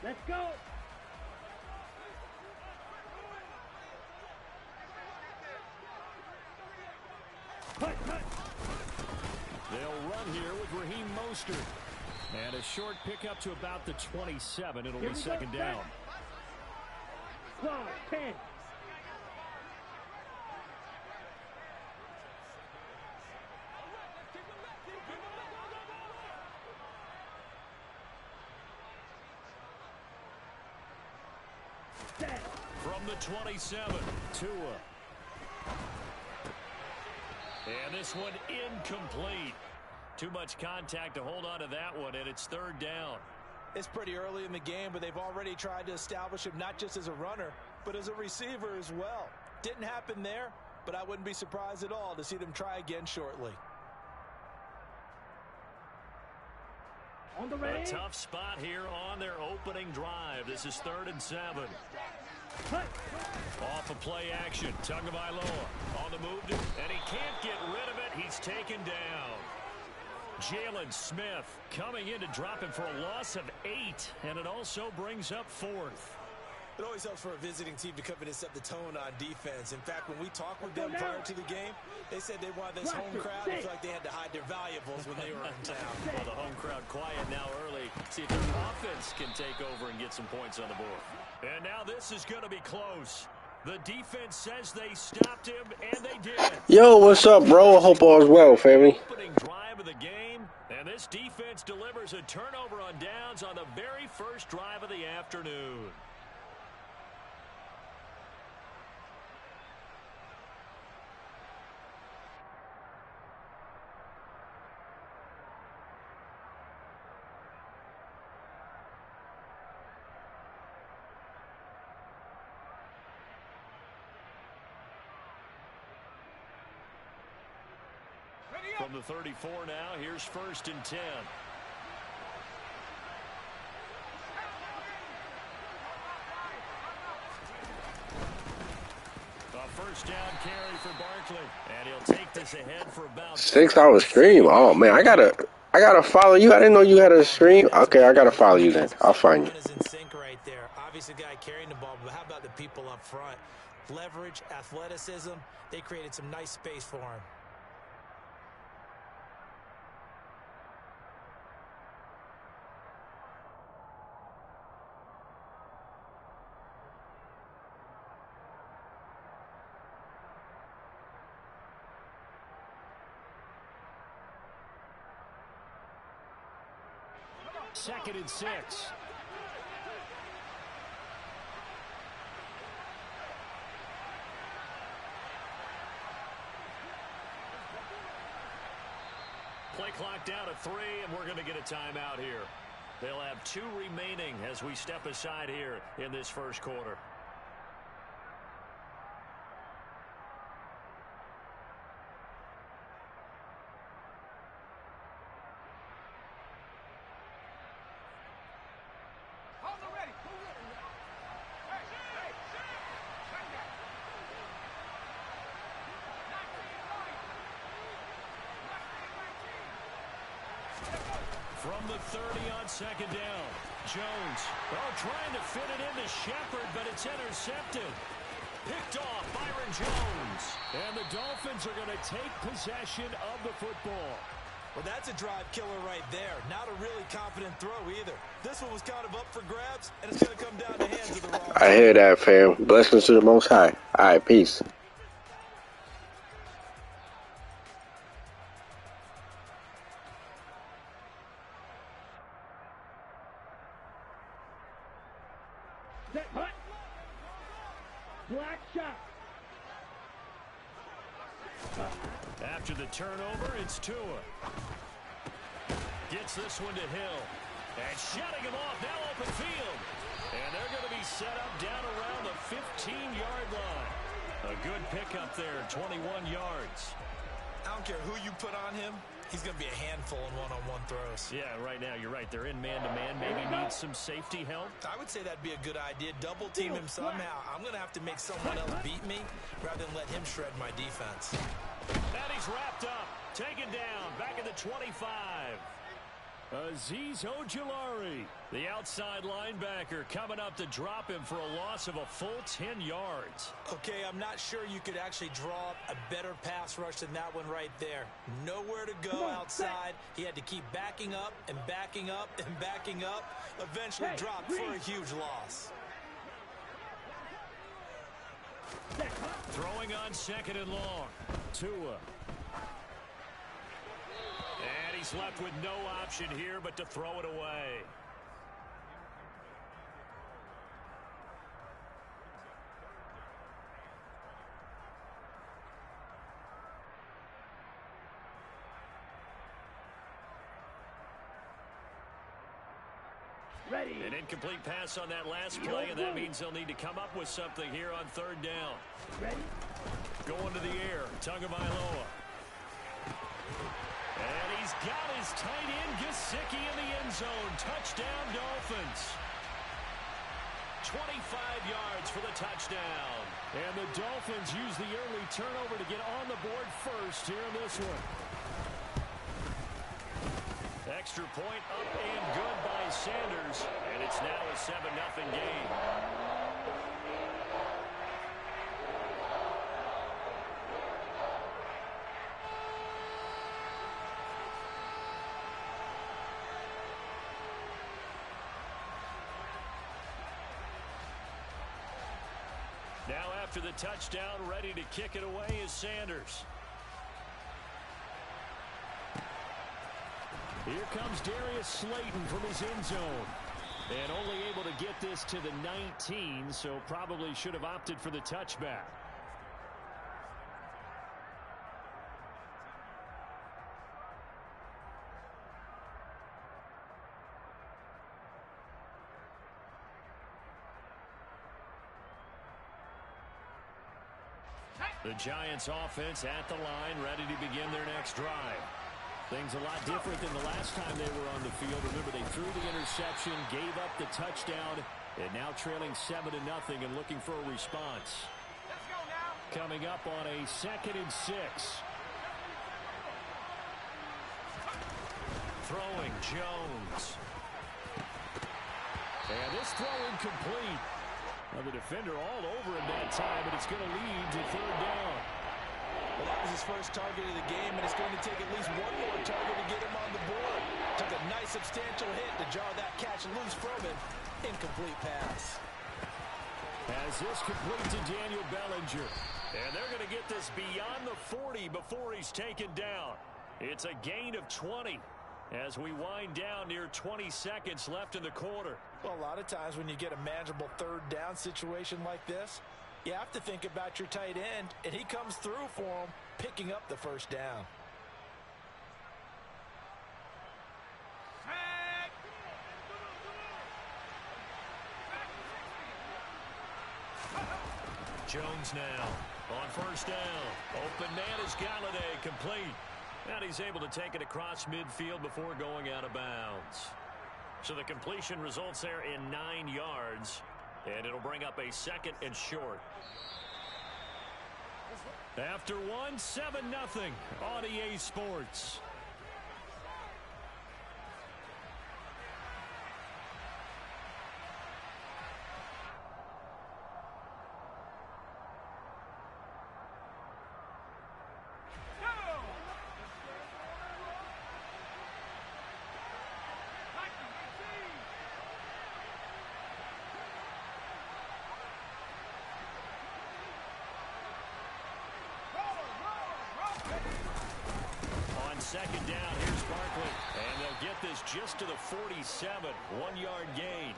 Let's go. They'll run here with Raheem Mostert. And a short pickup to about the 27. It'll be second down. 12, 10. From the 27, Tua. And this one incomplete. Too much contact to hold on to that one, and it's third down. It's pretty early in the game, but they've already tried to establish him not just as a runner, but as a receiver as well. Didn't happen there, but I wouldn't be surprised at all to see them try again shortly. On the ready. A tough spot here on their opening drive. This is 3rd and 7. Off of play action. Tagovailoa on the move, and he can't get rid of it. He's taken down. Jalen Smith coming in to drop him for a loss of 8, and it also brings up 4th. It always helps for a visiting team to come in and set the tone on defense. In fact, when we talked with them prior to the game, they said they wanted this home crowd to feel like they had to hide their valuables when they were in town. Well, the home crowd quiet now early. See if their offense can take over and get some points on the board. And now this is going to be close. The defense says they stopped him, and they did. Yo, what's up, bro? I hope all's well, family. Opening drive of the game, and this defense delivers a turnover on downs on the very first drive of the afternoon. From the 34 now, here's 1st and 10. A first down carry for Barkley, and he'll take this ahead for about 6-hour stream. Oh man, I gotta follow you. I didn't know you had a stream. Okay, I gotta follow you then. I'll find you. Is in sync right there. Obviously, guy carrying the ball, but how about the people up front? Leverage, athleticism. They created some nice space for him. Second and 6. Play clock down to 3, and we're going to get a timeout here. They'll have 2 remaining as we step aside here in this first quarter. From the 30 on second down, Jones. Oh, trying to fit it into Shepard, but it's intercepted. Picked off Byron Jones. And the Dolphins are going to take possession of the football. Well, that's a drive killer right there. Not a really confident throw either. This one was kind of up for grabs, and it's going to come down to hands of the wrong. I hear that, fam. Blessings to the Most High. All right, peace. Black shot. After the turnover, it's Tua. Gets this one to Hill. And shutting him off, now open field. And they're going to be set up down around the 15-yard line. A good pickup there, 21 yards. I don't care who you put on him. He's going to be a handful in one-on-one throws. Yeah, right now, you're right. They're in man-to-man. Maybe needs some safety help. I would say that'd be a good idea. Double team him somehow. I'm going to have to make someone else beat me rather than let him shred my defense. And he's wrapped up. Taken down. Back at the 25. Azeez Ojulari, the outside linebacker, coming up to drop him for a loss of a full 10 yards. Okay, I'm not sure you could actually draw up a better pass rush than that one right there. Nowhere to go outside. He had to keep backing up and backing up and backing up. Eventually dropped for a huge loss. Throwing on second and long. Tua. And he's left with no option here but to throw it away. Ready. An incomplete pass on that last play, and that means they'll need to come up with something here on third down. Ready. Going to the air, Tagovailoa. And he's got his tight end, Gesicki, in the end zone. Touchdown, Dolphins. 25 yards for the touchdown. And the Dolphins use the early turnover to get on the board first here in this one. Extra point up and good by Sanders. And it's now a 7-0 game. Now after the touchdown, ready to kick it away is Sanders. Here comes Darius Slayton from his end zone. And only able to get this to the 19, so probably should have opted for the touchback. The Giants offense at the line, ready to begin their next drive. Things a lot different than the last time they were on the field. Remember, they threw the interception, gave up the touchdown, and now trailing 7-0 and looking for a response. Let's go now. Coming up on a 2nd and 6. Throwing Jones. And this throw incomplete. Now the defender all over him that time, but it's going to lead to third down. Well, that was his first target of the game, and it's going to take at least one more target to get him on the board. Took a nice substantial hit to jar that catch loose from him. Incomplete pass. As this complete to Daniel Bellinger. And they're going to get this beyond the 40 before he's taken down. It's a gain of 20 as we wind down near 20 seconds left in the quarter. Well, a lot of times when you get a manageable third down situation like this, you have to think about your tight end, and he comes through for him, picking up the first down. Jones now on first down. Open man is Galladay, complete. And he's able to take it across midfield before going out of bounds. So the completion results there in 9 yards. And it'll bring up a 2nd and short. After one, 7-0 on EA Sports. Second down, here's Barkley. And they'll get this just to the 47, 1-yard gain.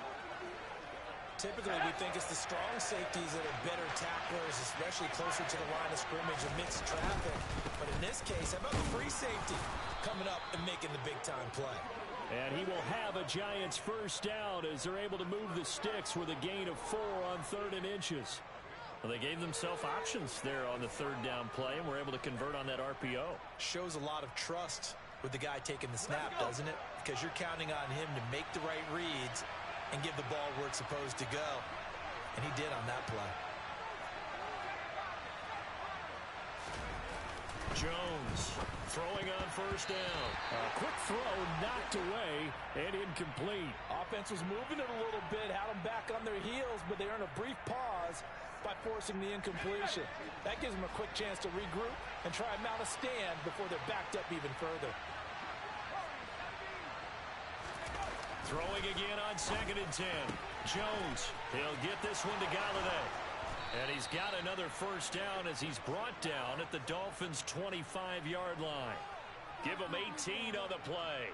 Typically, we think it's the strong safeties that are better tacklers, especially closer to the line of scrimmage amidst traffic. But in this case, how about the free safety coming up and making the big-time play? And he will have a Giants first down as they're able to move the sticks with a gain of 4 on 3rd and inches. Well, they gave themselves options there on the 3rd down play and were able to convert on that RPO. Shows a lot of trust with the guy taking the snap, doesn't it? Because you're counting on him to make the right reads and give the ball where it's supposed to go. And he did on that play. Jones throwing on first down. A quick throw knocked away and incomplete. Offense was moving it a little bit, had them back on their heels, but they earned a brief pause by forcing the incompletion. That gives them a quick chance to regroup and try and mount a stand before they're backed up even further. Throwing again on 2nd and 10. Jones, he'll get this one to Galladay. And he's got another first down as he's brought down at the Dolphins' 25-yard line. Give him 18 on the play.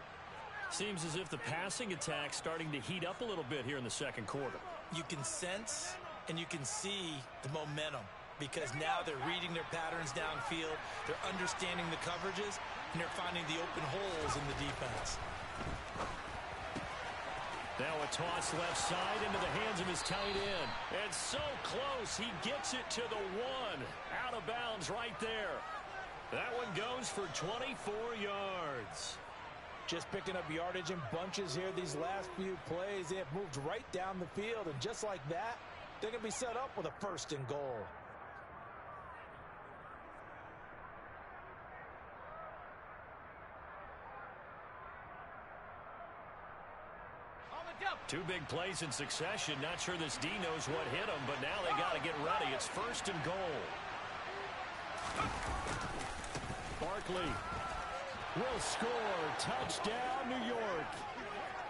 Seems as if the passing attack's starting to heat up a little bit here in the second quarter. You can sense and you can see the momentum because now they're reading their patterns downfield, they're understanding the coverages, and they're finding the open holes in the defense. Now a toss left side into the hands of his tight end. And so close, he gets it to the 1. Out of bounds right there. That one goes for 24 yards. Just picking up yardage in bunches here these last few plays. They have moved right down the field, and just like that, they're going to be set up with a 1st and goal. Two big plays in succession. Not sure this D knows what hit him, but now they got to get ready. It's 1st and goal. Barkley will score. Touchdown, New York.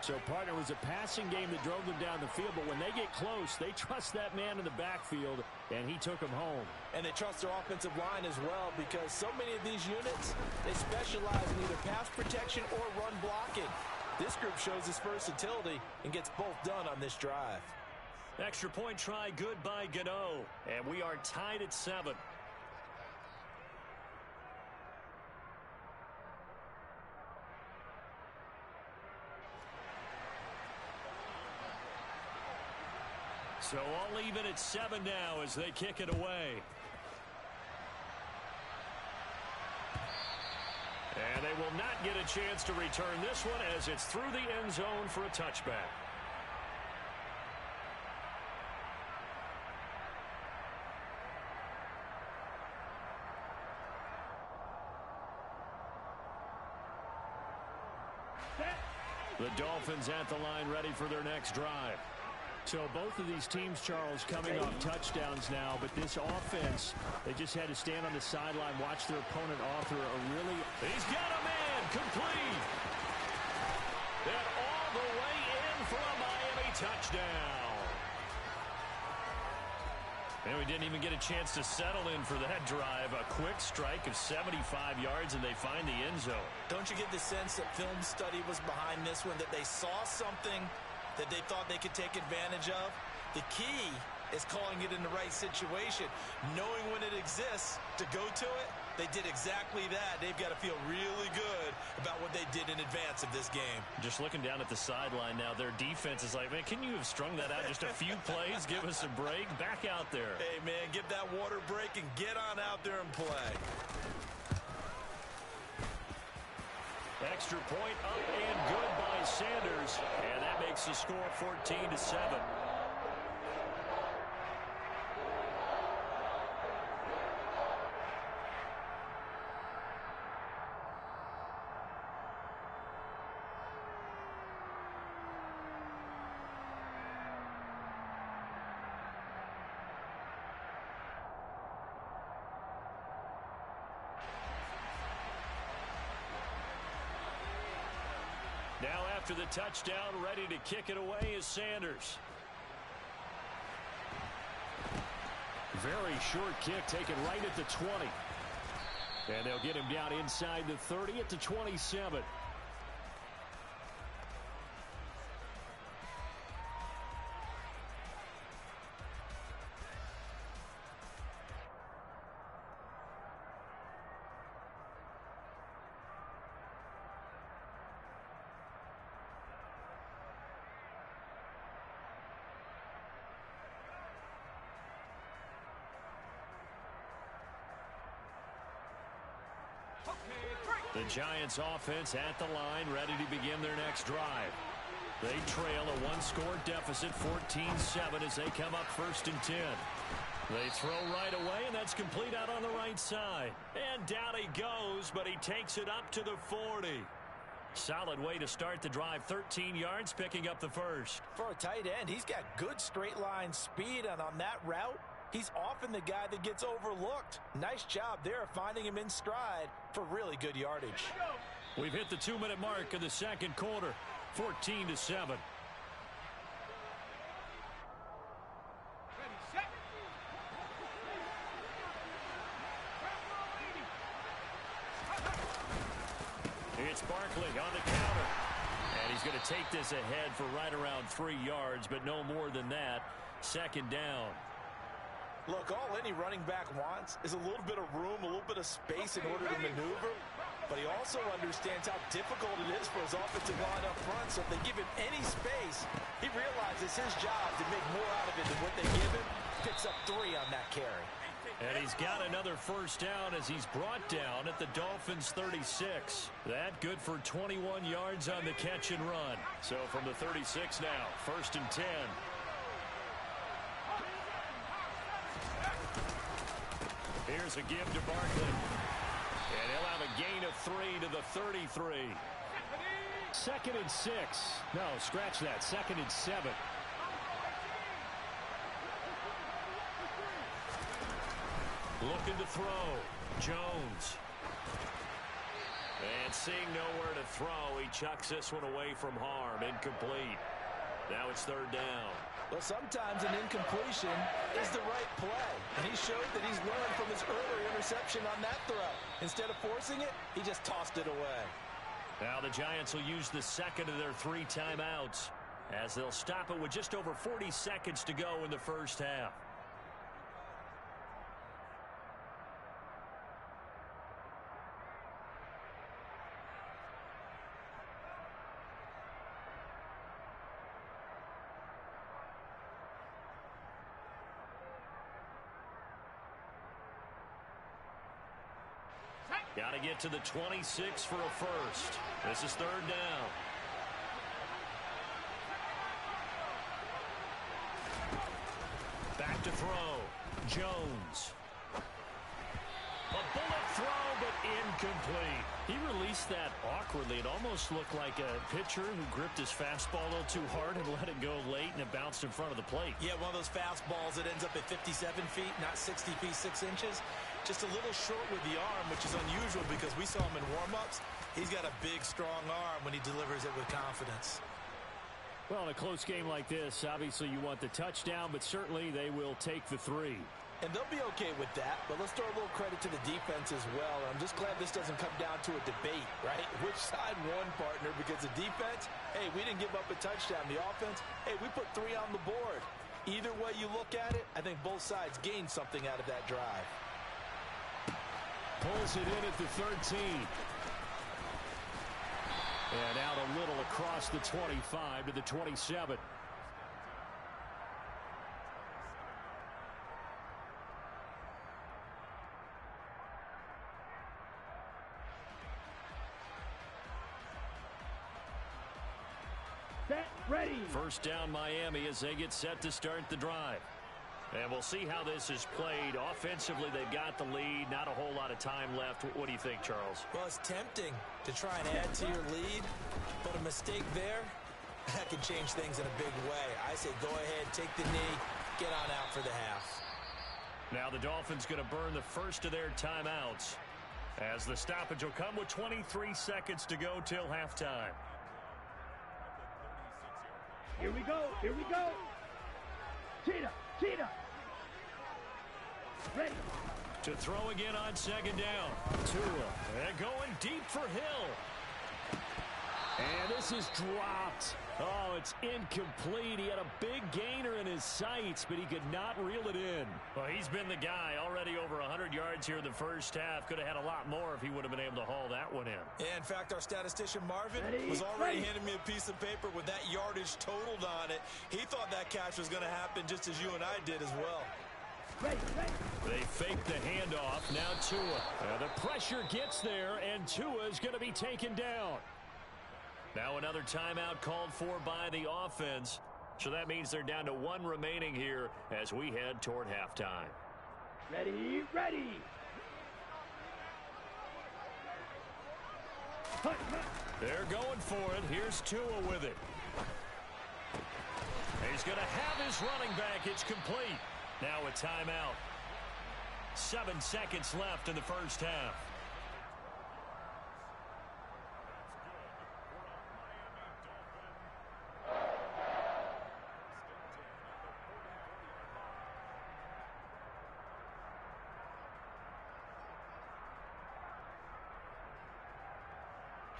So, partner, it was a passing game that drove them down the field, but when they get close, they trust that man in the backfield, and he took them home. And they trust their offensive line as well because so many of these units, they specialize in either pass protection or run blocking. This group shows its versatility and gets both done on this drive. Extra point try good by Gano. And we are tied at 7. So all even at 7 now as they kick it away. And they will not get a chance to return this one as it's through the end zone for a touchback. The Dolphins at the line ready for their next drive. So both of these teams, Charles, coming off touchdowns now, but this offense, they just had to stand on the sideline, watch their opponent author a really... He's got a man, complete. And all the way in for a Miami touchdown. And we didn't even get a chance to settle in for that drive. A quick strike of 75 yards, and they find the end zone. Don't you get the sense that film study was behind this one, that they saw something that they thought they could take advantage of? The key is calling it in the right situation, knowing when it exists to go to it. They did exactly that. They've got to feel really good about what they did in advance of this game. Just looking down at the sideline now, their defense is like, man, can you have strung that out just a few plays? Give us a break. Back out there. Hey, man, get that water break and get on out there and play. Extra point up and good by Sanders. And that makes the score 14-7. Now after the touchdown, ready to kick it away is Sanders. Very short kick taken right at the 20. And they'll get him down inside the 30 at the 27. The Giants offense at the line, ready to begin their next drive. They trail a one-score deficit, 14-7, as they come up 1st and 10. They throw right away, and that's complete out on the right side. And down he goes, but he takes it up to the 40. Solid way to start the drive. 13 yards, picking up the first. For a tight end, he's got good straight line speed, and on that route, he's often the guy that gets overlooked. Nice job there finding him in stride for really good yardage. We've hit the 2-minute mark of the second quarter. 14-7. It's Barkley on the counter. And he's going to take this ahead for right around 3 yards, but no more than that. Second down. Look, all any running back wants is a little bit of room, a little bit of space in order to maneuver. But he also understands how difficult it is for his offensive line up front. So if they give him any space, he realizes his job to make more out of it than what they give him. Picks up 3 on that carry. And he's got another first down as he's brought down at the Dolphins' 36. That good for 21 yards on the catch and run. So from the 36 now, 1st and 10. Here's a give to Barkley. And he'll have a gain of 3 to the 33. 2nd and 6. No, scratch that. 2nd and 7. Looking to throw. Jones. And seeing nowhere to throw, he chucks this one away from harm. Incomplete. Now it's 3rd down. Well, sometimes an incompletion is the right play. And he showed that he's learned from his earlier interception on that throw. Instead of forcing it, he just tossed it away. Now the Giants will use the second of their 3 timeouts as they'll stop it with just over 40 seconds to go in the first half. Got to get to the 26 for a first. This is 3rd down. Back to throw. Jones. A bullet throw, but incomplete. He released that awkwardly. It almost looked like a pitcher who gripped his fastball a little too hard and let it go late, and it bounced in front of the plate. Yeah, one of those fastballs that ends up at 57 feet, not 60 feet, 6 inches. Just a little short with the arm, which is unusual because we saw him in warm-ups. He's got a big, strong arm when he delivers it with confidence. Well, in a close game like this, obviously you want the touchdown, but certainly they will take the 3. And they'll be okay with that, but let's throw a little credit to the defense as well. I'm just glad this doesn't come down to a debate, right? Which side won, partner? Because the defense, hey, we didn't give up a touchdown. The offense, hey, we put 3 on the board. Either way you look at it, I think both sides gained something out of that drive. Pulls it in at the 13. And out a little across the 25 to the 27. Set, ready. First down Miami as they get set to start the drive. And we'll see how this is played. Offensively, they've got the lead. Not a whole lot of time left. What do you think, Charles? Well, it's tempting to try and add to your lead, but a mistake there, that can change things in a big way. I say go ahead, take the knee, get on out for the half. Now the Dolphins going to burn the first of their timeouts as the stoppage will come with 23 seconds to go till halftime. Here we go. Here we go. Cheetah. Cheetah. Ready. To throw again on second down. Tua. And going deep for Hill. And this is dropped. Oh, it's incomplete. He had a big gainer in his sights, but he could not reel it in. Well, he's been the guy. Already over 100 yards here in the first half. Could have had a lot more if he would have been able to haul that one in. Yeah, in fact, our statistician Marvin was already handing me a piece of paper with that yardage totaled on it. He thought that catch was going to happen just as you and I did as well. They fake the handoff. Now Tua. The pressure gets there, and Tua is going to be taken down. Now another timeout called for by the offense. So that means they're down to 1 remaining here as we head toward halftime. Ready, ready. They're going for it. Here's Tua with it. He's going to have his running back. It's complete. Now a timeout. 7 seconds left in the first half.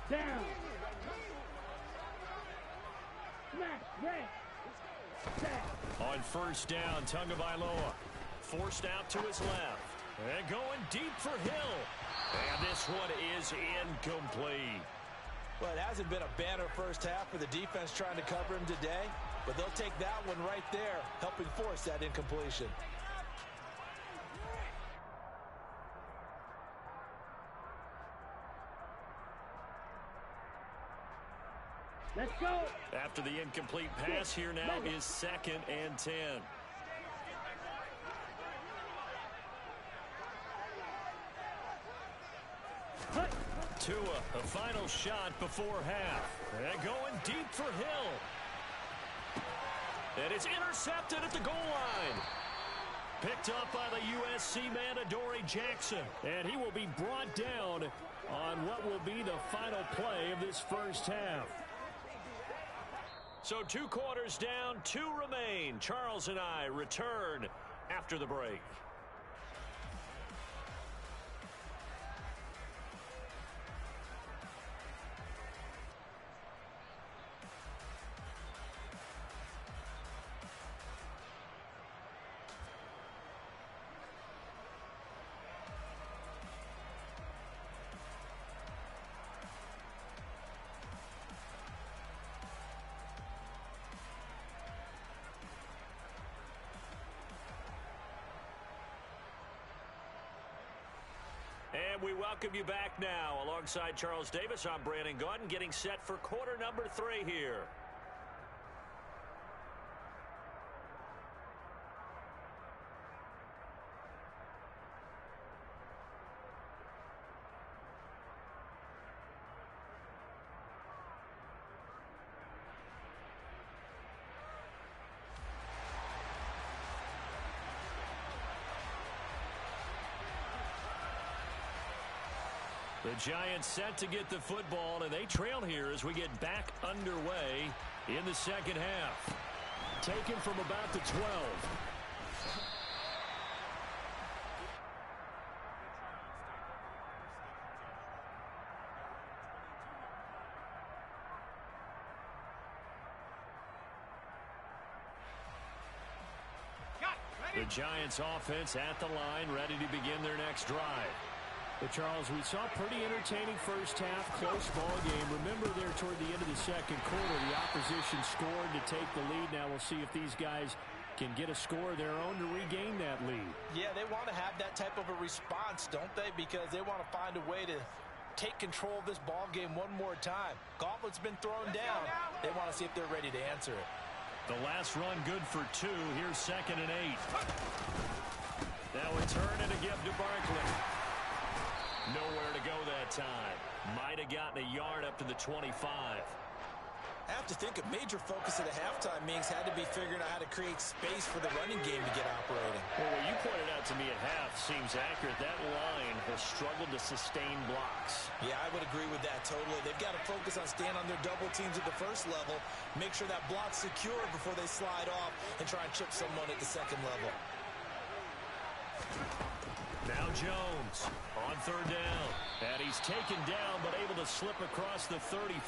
Down. Smash, red. On first down, Tagovailoa forced out to his left. And going deep for Hill. And this one is incomplete. Well, it hasn't been a banner first half for the defense trying to cover him today, but they'll take that one right there, helping force that incompletion. Let's go. After the incomplete pass, here now is 2nd and 10. Tua, a final shot before half. And going deep for Hill. And it's intercepted at the goal line. Picked up by the USC man, Adoree Jackson. And he will be brought down on what will be the final play of this first half. So 2 quarters down, 2 remain. Charles and I return after the break. And we welcome you back now. Alongside Charles Davis, I'm Brandon Gaudin, getting set for quarter number 3 here. The Giants set to get the football, and they trail here as we get back underway in the second half. Taken from about the 12. The Giants offense at the line, ready to begin their next drive. But, Charles, we saw a pretty entertaining first half, close ball game. Remember there toward the end of the second quarter, the opposition scored to take the lead. Now we'll see if these guys can get a score of their own to regain that lead. Yeah, they want to have that type of a response, don't they? Because they want to find a way to take control of this ball game one more time. Gauntlet's been thrown down. They want to see if they're ready to answer it. The last run good for 2. Here's 2nd and 8. Now a turn and a give to Barkley. Nowhere to go that time. Might have gotten a yard up to the 25. I have to think a major focus at the halftime meetings had to be figuring out how to create space for the running game to get operating. Well, what you pointed out to me at half seems accurate. That line has struggled to sustain blocks. Yeah, I would agree with that totally. They've got to focus on staying on their double teams at the first level, make sure that block's secure before they slide off and try and chip someone at the second level. Now Jones on 3rd down. And he's taken down but able to slip across the 35.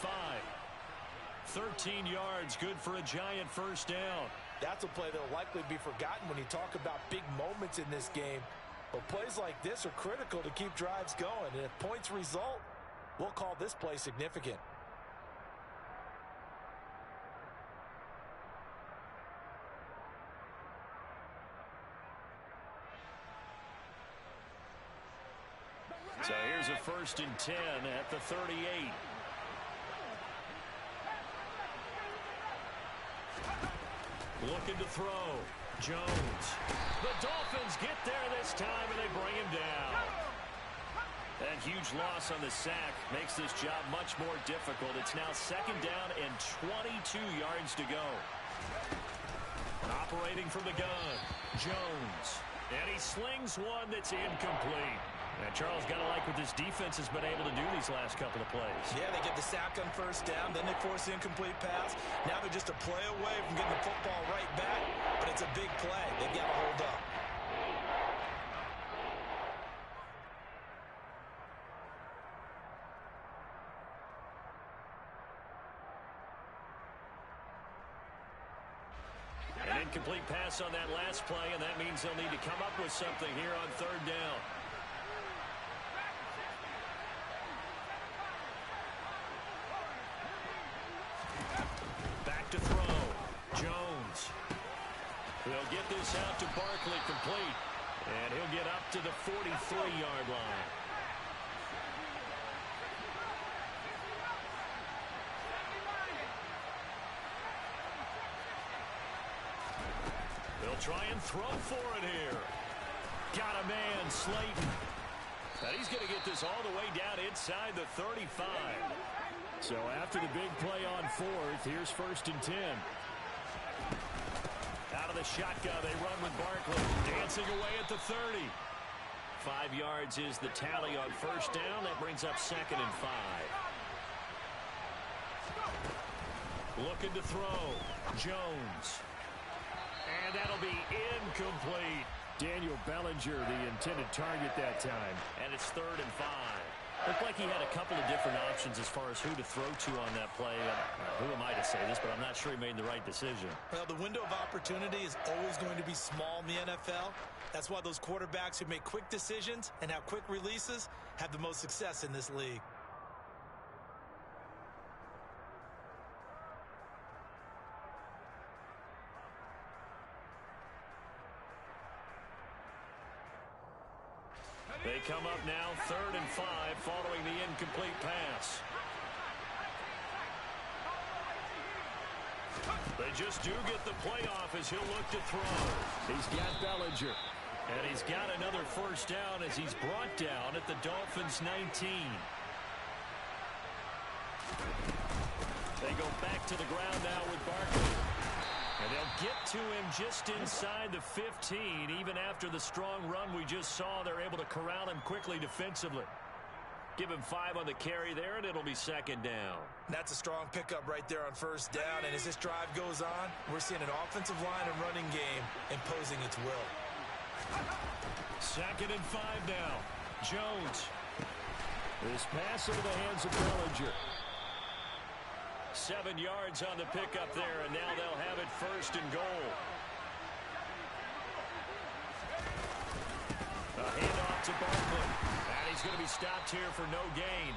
13 yards, good for a Giant first down. That's a play that will likely be forgotten when you talk about big moments in this game. But plays like this are critical to keep drives going. And if points result, we'll call this play significant. So here's a 1st and 10 at the 38. Looking to throw. Jones. The Dolphins get there this time, and they bring him down. That huge loss on the sack makes this job much more difficult. It's now 2nd down and 22 yards to go. Operating from the gun, Jones. And he slings one that's incomplete. And Charles, got to like what this defense has been able to do these last couple of plays. Yeah, they get the sack on 1st down, then they force the incomplete pass. Now they're just a play away from getting the football right back, but it's a big play. They've got to hold up. An incomplete pass on that last play, and that means they'll need to come up with something here on 3rd down. Back to throw. Jones. They'll get this out to Barkley complete, and he'll get up to the 43-yard line. They'll try and throw for it here. Got a man, Slayton. And he's going to get this all the way down inside the 35. So after the big play on 4th, here's 1st and 10. Out of the shotgun, they run with Barkley. Dancing away at the 30. 5 yards is the tally on 1st down. That brings up 2nd and 5. Looking to throw. Jones. And that'll be incomplete. Daniel Bellinger, the intended target that time. And it's 3rd and 5. Looked like he had a couple of different options as far as who to throw to on that play. Who am I to say this, but I'm not sure he made the right decision. Well, the window of opportunity is always going to be small in the NFL. That's why those quarterbacks who make quick decisions and have quick releases have the most success in this league. They come up now 3rd and 5 following the incomplete pass. They just do get the playoff as he'll look to throw. He's got Bellinger. And he's got another 1st down as he's brought down at the Dolphins' 19. They go back to the ground now with Barkley. And they'll get to him just inside the 15. Even after the strong run we just saw, they're able to corral him quickly defensively. Give him 5 on the carry there, and it'll be 2nd down. That's a strong pickup right there on 1st down. And as this drive goes on, we're seeing an offensive line and running game imposing its will. 2nd and 5 now. Jones. This pass into the hands of Bellinger. 7 yards on the pickup there, and now they'll have it 1st and goal. A handoff to Barkley. And he's going to be stopped here for no gain.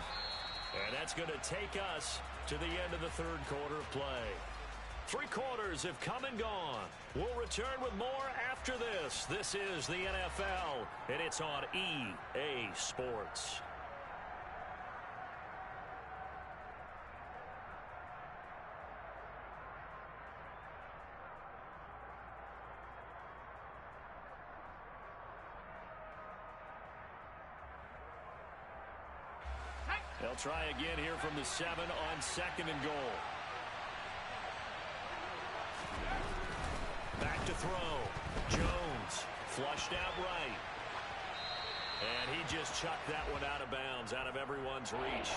And that's going to take us to the end of the 3rd quarter of play. 3 quarters have come and gone. We'll return with more after this. This is the NFL, and it's on EA Sports. They'll try again here from the 7 on 2nd and goal. Back to throw. Jones flushed out right. And he just chucked that one out of bounds, out of everyone's reach.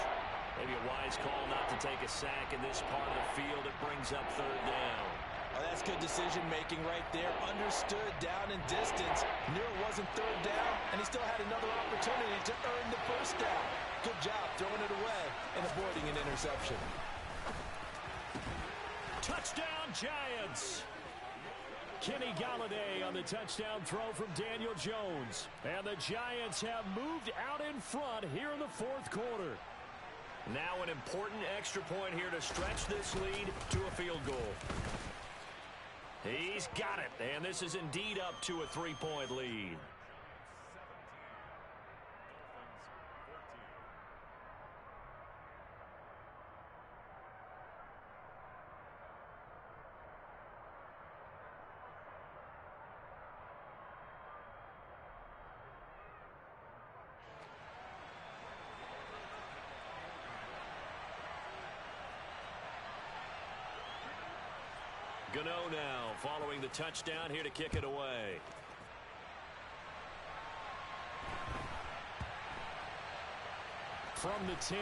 Maybe a wise call not to take a sack in this part of the field. It brings up 3rd down. Oh, that's good decision-making right there. Understood down and distance. Knew it wasn't 3rd down, and he still had another opportunity to earn the 1st down. Good job throwing it away and avoiding an interception. Touchdown, Giants! Kenny Galladay on the touchdown throw from Daniel Jones. And the Giants have moved out in front here in the 4th quarter. Now an important extra point here to stretch this lead to a field goal. He's got it, and this is indeed up to a 3-point lead. Gano now following the touchdown here to kick it away. From the 10.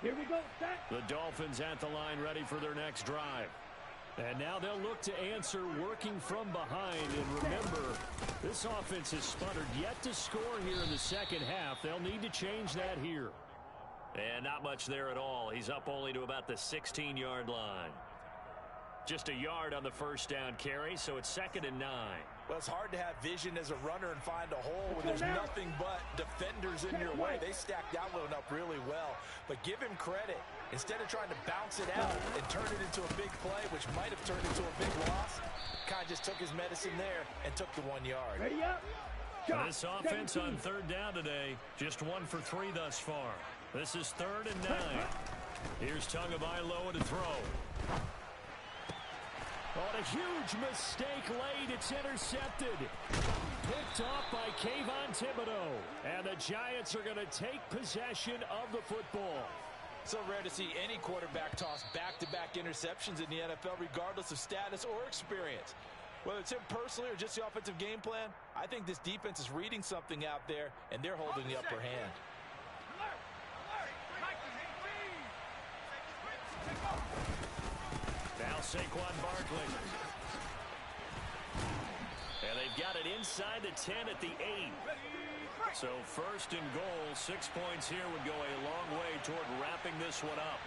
Here we go, set. The Dolphins at the line ready for their next drive. And now they'll look to answer working from behind. And remember, this offense has sputtered yet to score here in the second half. They'll need to change that here. And not much there at all. He's up only to about the 16-yard line. Just a yard on the first down carry, so it's 2nd and 9. Well, it's hard to have vision as a runner and find a hole when there's nothing but defenders in your way. They stacked that one up really well. But give him credit. Instead of trying to bounce it out and turn it into a big play, which might have turned into a big loss, kind of just took his medicine there and took the 1 yard. Ready up. This offense on 3rd down today, just 1 for 3 thus far. This is 3rd and 9. Here's Tagovailoa to throw. Oh, a huge mistake late. It's intercepted. Picked off by Kayvon Thibodeau. And the Giants are going to take possession of the football. So rare to see any quarterback toss back-to-back interceptions in the NFL, regardless of status or experience. Whether it's him personally or just the offensive game plan, I think this defense is reading something out there, and they're holding the upper hand. Now Saquon Barkley. And they've got it inside the 10 at the 8. So 1st and goal, 6 points here would go a long way toward wrapping this one up.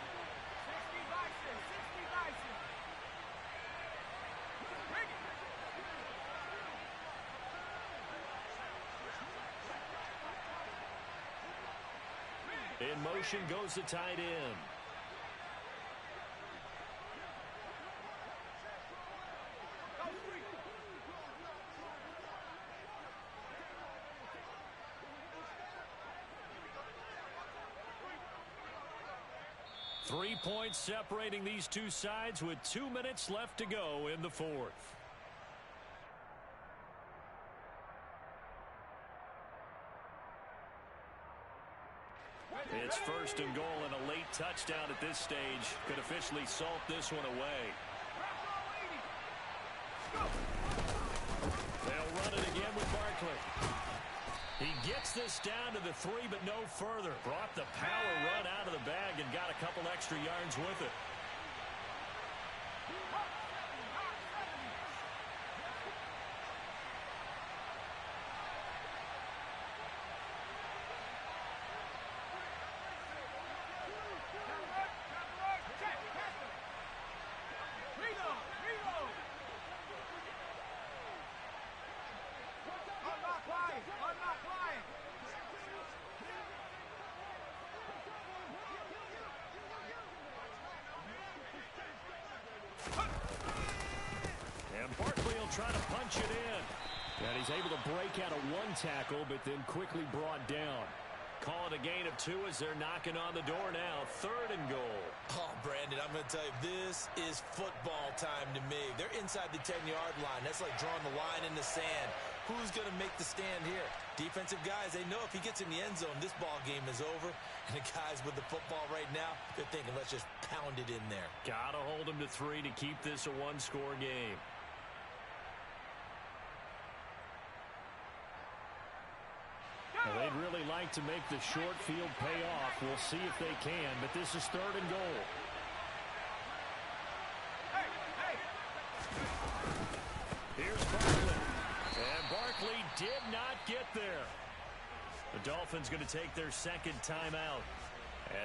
In motion goes the tight end. Three points separating these two sides with 2 minutes left to go in the 4th. It's 1st and goal, and a late touchdown at this stage could officially salt this one away. They'll run it again with Barkley. He gets this down to the 3, but no further. Brought the power run out of the bag and got a couple extra yards with it. Trying to punch it in. And he's able to break out of 1 tackle, but then quickly brought down. Call it a gain of 2 as they're knocking on the door now. 3rd and goal. Oh, Brandon, I'm going to tell you, this is football time to me. They're inside the 10-yard line. That's like drawing the line in the sand. Who's going to make the stand here? Defensive guys, they know if he gets in the end zone, this ball game is over. And the guys with the football right now, they're thinking, let's just pound it in there. Got to hold him to 3 to keep this a 1-score game. Well, they'd really like to make the short field pay off. We'll see if they can, but this is 3rd and goal. Here's Barkley. And Barkley did not get there. The Dolphins going to take their 2nd timeout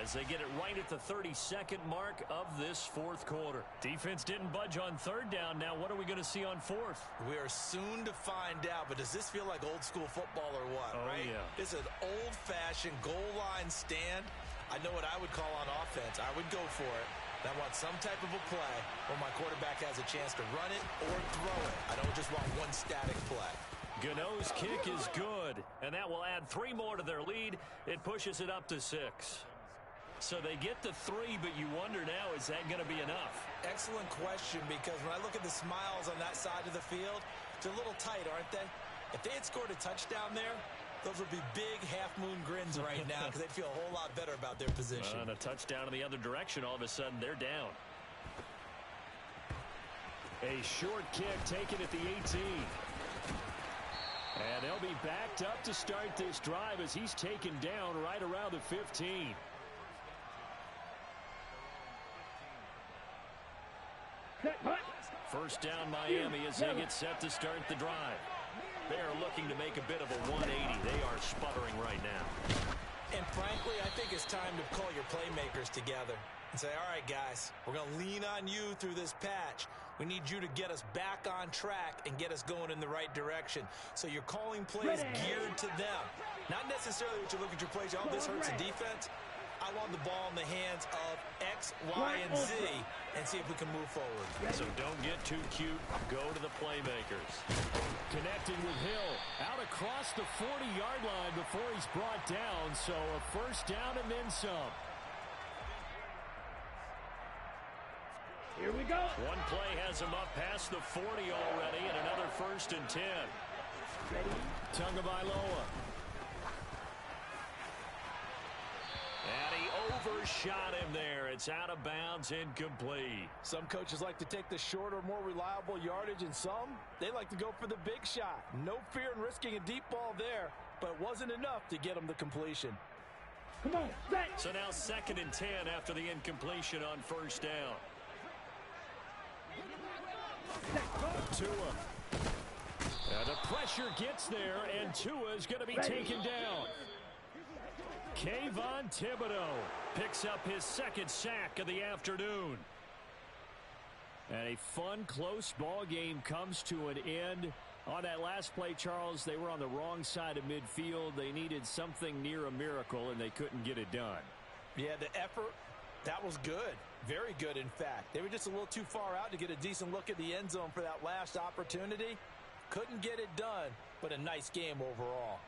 as they get it right at the 32nd mark of this 4th quarter. Defense didn't budge on 3rd down. Now what are we going to see on 4th? We are soon to find out, but does this feel like old school football or what, oh, right? Yeah. This is an old-fashioned goal line stand. I know what I would call on offense. I would go for it. I want some type of a play where my quarterback has a chance to run it or throw it. I don't just want one static play. Gano's kick is good, and that will add 3 more to their lead. It pushes it up to 6. So they get the 3, but you wonder now, is that going to be enough? Excellent question, because when I look at the smiles on that side of the field, they're a little tight, aren't they? If they had scored a touchdown there, those would be big half-moon grins right now because they'd feel a whole lot better about their position. And a touchdown in the other direction, all of a sudden they're down. A short kick taken at the 18. And they'll be backed up to start this drive as he's taken down right around the 15. First down Miami as they get set to start the drive. They are looking to make a bit of a 180. They are sputtering right now. And frankly, I think it's time to call your playmakers together and say, all right, guys, we're going to lean on you through this patch. We need you to get us back on track and get us going in the right direction. So you're calling plays geared to them. Not necessarily what you look at your plays, oh, this hurts the defense. I want the ball in the hands of X, Y, and Z and see if we can move forward. So don't get too cute. Go to the playmakers. Connecting with Hill. Out across the 40-yard line before he's brought down. So a first down and then some. Here we go. One play has him up past the 40 already, and another 1st and 10. Ready? Tagovailoa. And he overshot him there. It's out of bounds, incomplete. Some coaches like to take the shorter, more reliable yardage, and some, they like to go for the big shot. No fear in risking a deep ball there, but it wasn't enough to get him the completion. Come on, set. So now 2nd and 10 after the incompletion on first down. Tua. And the pressure gets there, and Tua is going to be taken down. Kayvon Thibodeau Picks up his 2nd sack of the afternoon. And a fun, close ball game comes to an end. On that last play, Charles, they were on the wrong side of midfield. They needed something near a miracle, and they couldn't get it done. Yeah, the effort, that was good. Very good, in fact. They were just a little too far out to get a decent look at the end zone for that last opportunity. Couldn't get it done, but a nice game overall.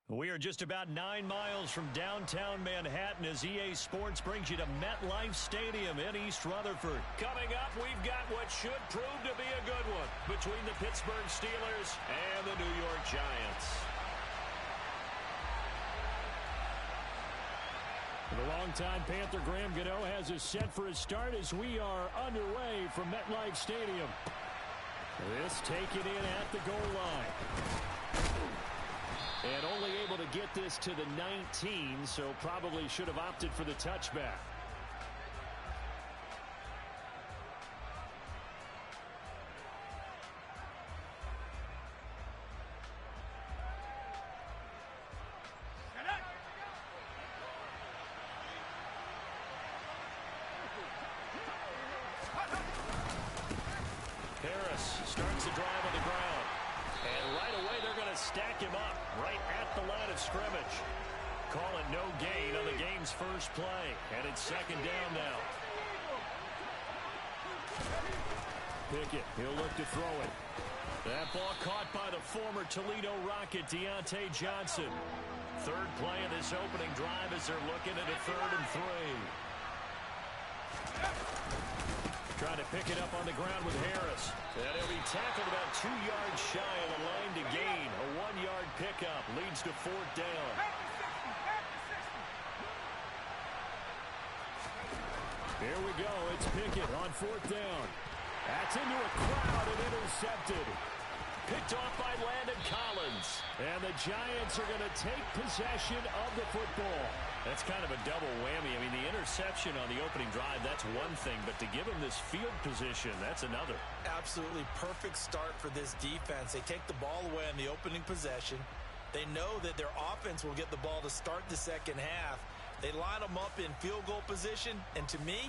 We are just about 9 miles from downtown Manhattan as EA Sports brings you to MetLife Stadium in East Rutherford. Coming up, we've got what should prove to be a good one between the Pittsburgh Steelers and the New York Giants. The longtime Panther Graham Gano has us set for a start as we are underway from MetLife Stadium. This taken in at the goal line. And only able to get this to the 19, so probably should have opted for the touchback. Harris starts the drive on the ground. And right away they're going to stack him up right at the line of scrimmage. Call it no gain on the game's first play. And it's second down now. Pickett, he'll look to throw it. That ball caught by the former Toledo Rocket, Deontay Johnson. Third play of this opening drive as they're looking at a 3rd and 3. Trying to pick it up on the ground with Harris. And he'll be tackled about 2 yards shy of the line to gain. A 1-yard pickup leads to 4th down. Here we go. It's Pickett on 4th down. That's into a crowd and intercepted. Picked off by Landon Collins. And the Giants are going to take possession of the football. That's kind of a double whammy. I mean, the interception on the opening drive, that's one thing. But to give him this field position, that's another. Absolutely perfect start for this defense. They take the ball away on the opening possession. They know that their offense will get the ball to start the second half. They line them up in field goal position. And to me,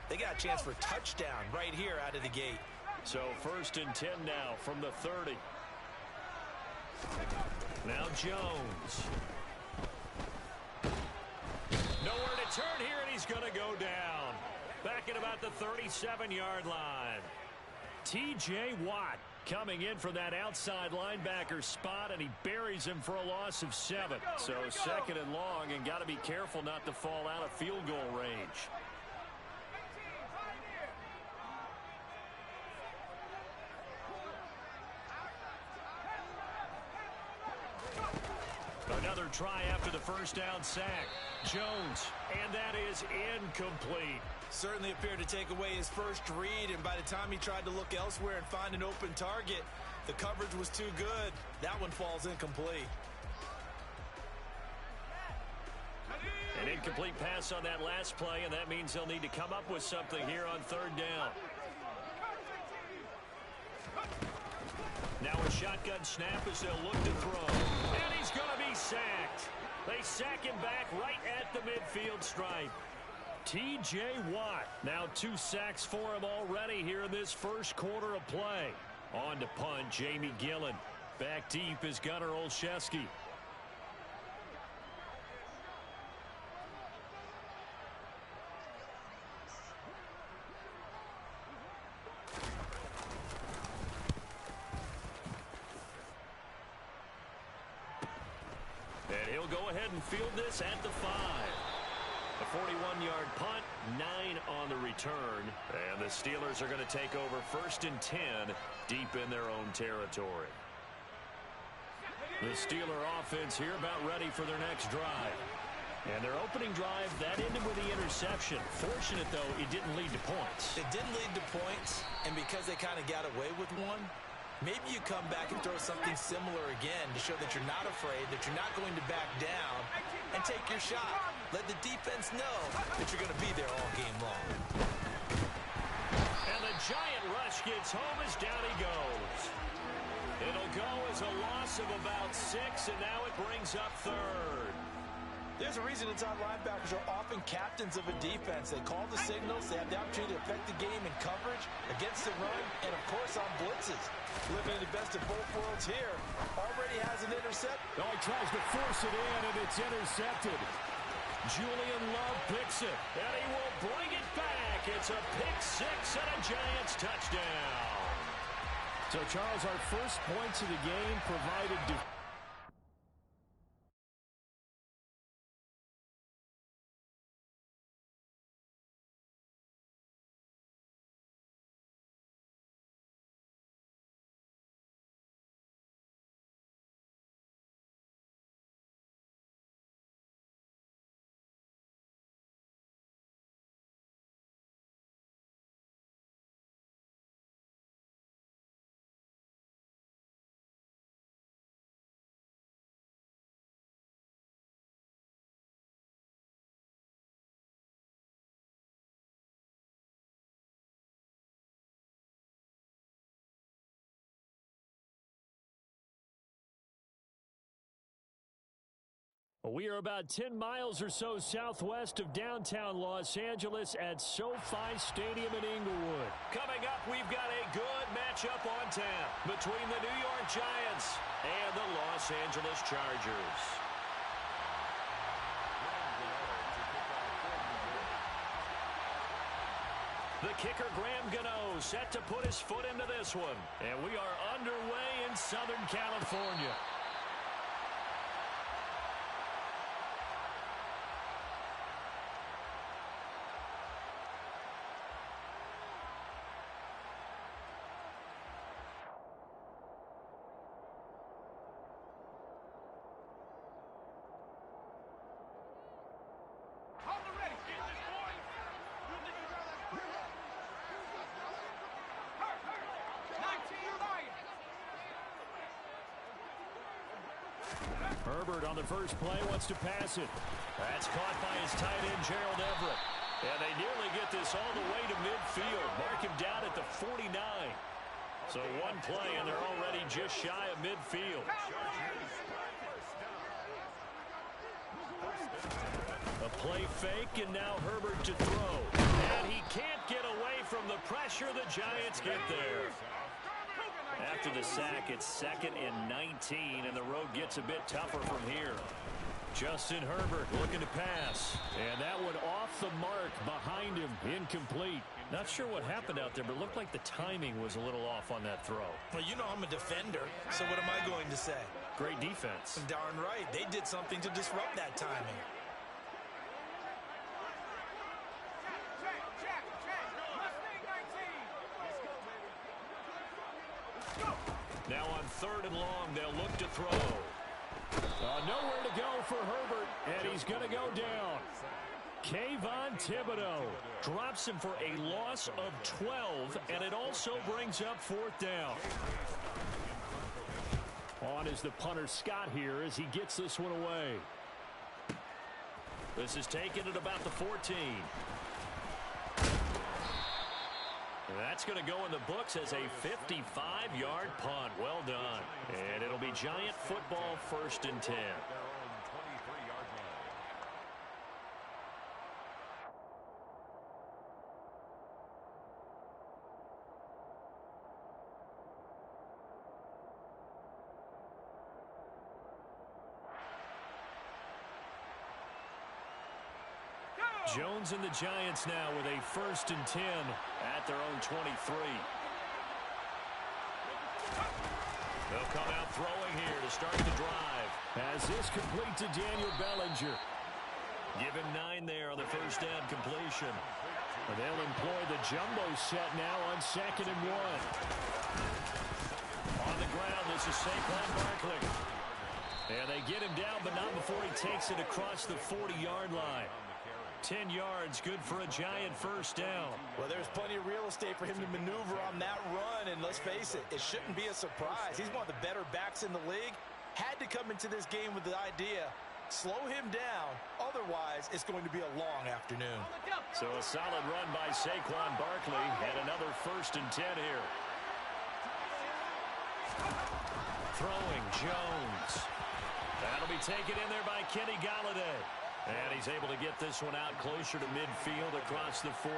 they got a chance for a touchdown right here out of the gate. So 1st and 10 now from the 30. Now Jones. Nowhere to turn here, and he's going to go down. Back at about the 37-yard line. T.J. Watt coming in from that outside linebacker spot, and he buries him for a loss of 7. So 2nd and long, and got to be careful not to fall out of field goal range. Another try after the first down sack. Jones, and that is incomplete. Certainly appeared to take away his first read, and by the time he tried to look elsewhere and find an open target, the coverage was too good. That one falls incomplete. An incomplete pass on that last play, and that means they'll need to come up with something here on 3rd down. Now a shotgun snap as they'll look to throw. And he's going to be sacked. They sack him back right at the midfield stripe. T.J. Watt, now 2 sacks for him already here in this first quarter of play. On to punt, Jamie Gillen. Back deep is Gunnar Olszewski. And he'll go ahead and field this at the 5. A 41-yard punt, 9 on the return. And the Steelers are going to take over 1st and 10 deep in their own territory. The Steeler offense here about ready for their next drive. And their opening drive, that ended with the interception. Fortunate, though, it didn't lead to points. It didn't lead to points, and because they kind of got away with one, maybe you come back and throw something similar again to show that you're not afraid, that you're not going to back down, and take your shot. Let the defense know that you're going to be there all game long. And the giant rush gets home as down he goes. It'll go as a loss of about 6, and now it brings up 3rd. There's a reason inside linebackers are often captains of a defense. They call the signals. They have the opportunity to affect the game in coverage, against the run, and, of course, on blitzes. Living in the best of both worlds here. Already has an intercept. Oh, he tries to force it in, and it's intercepted. Julian Love picks it, and he will bring it back. It's a pick 6 and a Giants touchdown. So, Charles, our first points of the game provided We are about 10 miles or so southwest of downtown Los Angeles at SoFi Stadium in Inglewood. Coming up, we've got a good matchup on tap between the New York Giants and the Los Angeles Chargers. The kicker, Graham Gano, set to put his foot into this one. And we are underway in Southern California. Herbert on the first play wants to pass it. That's caught by his tight end, Gerald Everett. And they nearly get this all the way to midfield. Mark him down at the 49. So one play, and they're already just shy of midfield. A play fake, and now Herbert to throw. And he can't get away from the pressure. The Giants get there. After the sack, it's 2nd and 19, and the road gets a bit tougher from here. Justin Herbert looking to pass. And that one off the mark behind him, incomplete. Not sure what happened out there, but it looked like the timing was a little off on that throw. Well, you know I'm a defender, so what am I going to say? Great defense. Darn right. They did something to disrupt that timing. Now on 3rd and long, they'll look to throw. Nowhere to go for Herbert, and he's going to go down. Kayvon Thibodeau drops him for a loss of 12, and it also brings up 4th down. On is the punter Scott here as he gets this one away. This is taken at about the 14. That's going to go in the books as a 55-yard punt. Well done. And it'll be Giant football, 1st and 10. Jones and the Giants now with a 1st and 10 at their own 23. They'll come out throwing here to start the drive. As this complete to Daniel Bellinger. Give him 9 there on the 1st down completion. And they'll employ the jumbo set now on 2nd and 1. On the ground, this is Saquon Barkley. And they get him down, but not before he takes it across the 40-yard line. 10 yards, good for a Giant 1st down. Well, there's plenty of real estate for him to maneuver on that run, and let's face it, it shouldn't be a surprise. He's one of the better backs in the league. Had to come into this game with the idea, slow him down, otherwise it's going to be a long afternoon. So a solid run by Saquon Barkley, and another 1st and 10 here. Throwing, Jones. That'll be taken in there by Kenny Golladay. And he's able to get this one out closer to midfield across the 45.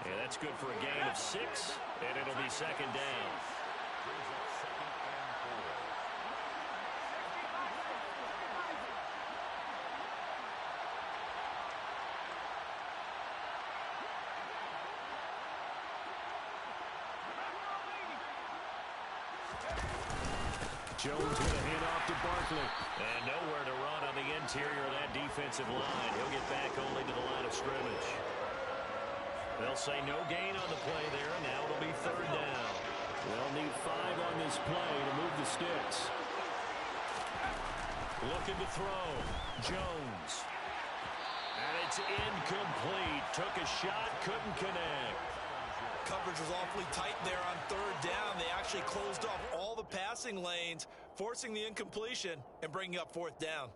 And that's good for a gain of 6, and it'll be 2nd down. Jones with a handoff to Barkley. And nowhere to run on the interior of that defensive line. He'll get back only to the line of scrimmage. They'll say no gain on the play there, and now it'll be 3rd down. They'll need 5 on this play to move the sticks. Looking to throw. Jones. And it's incomplete. Took a shot, couldn't connect. Coverage was awfully tight there on 3rd down. They actually closed off all the passing lanes, forcing the incompletion and bringing up 4th down.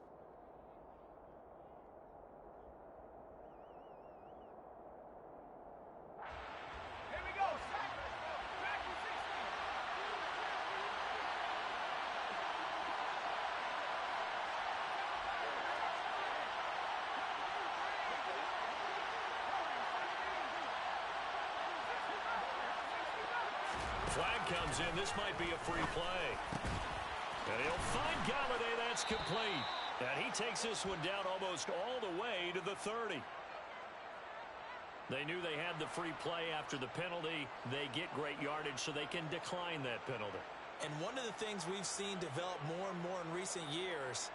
Here we go. Back to 60. Flag comes in. This might be a free play. And he'll find Galladay. That's complete. And he takes this one down almost all the way to the 30. They knew they had the free play after the penalty. They get great yardage so they can decline that penalty. And one of the things we've seen develop more and more in recent years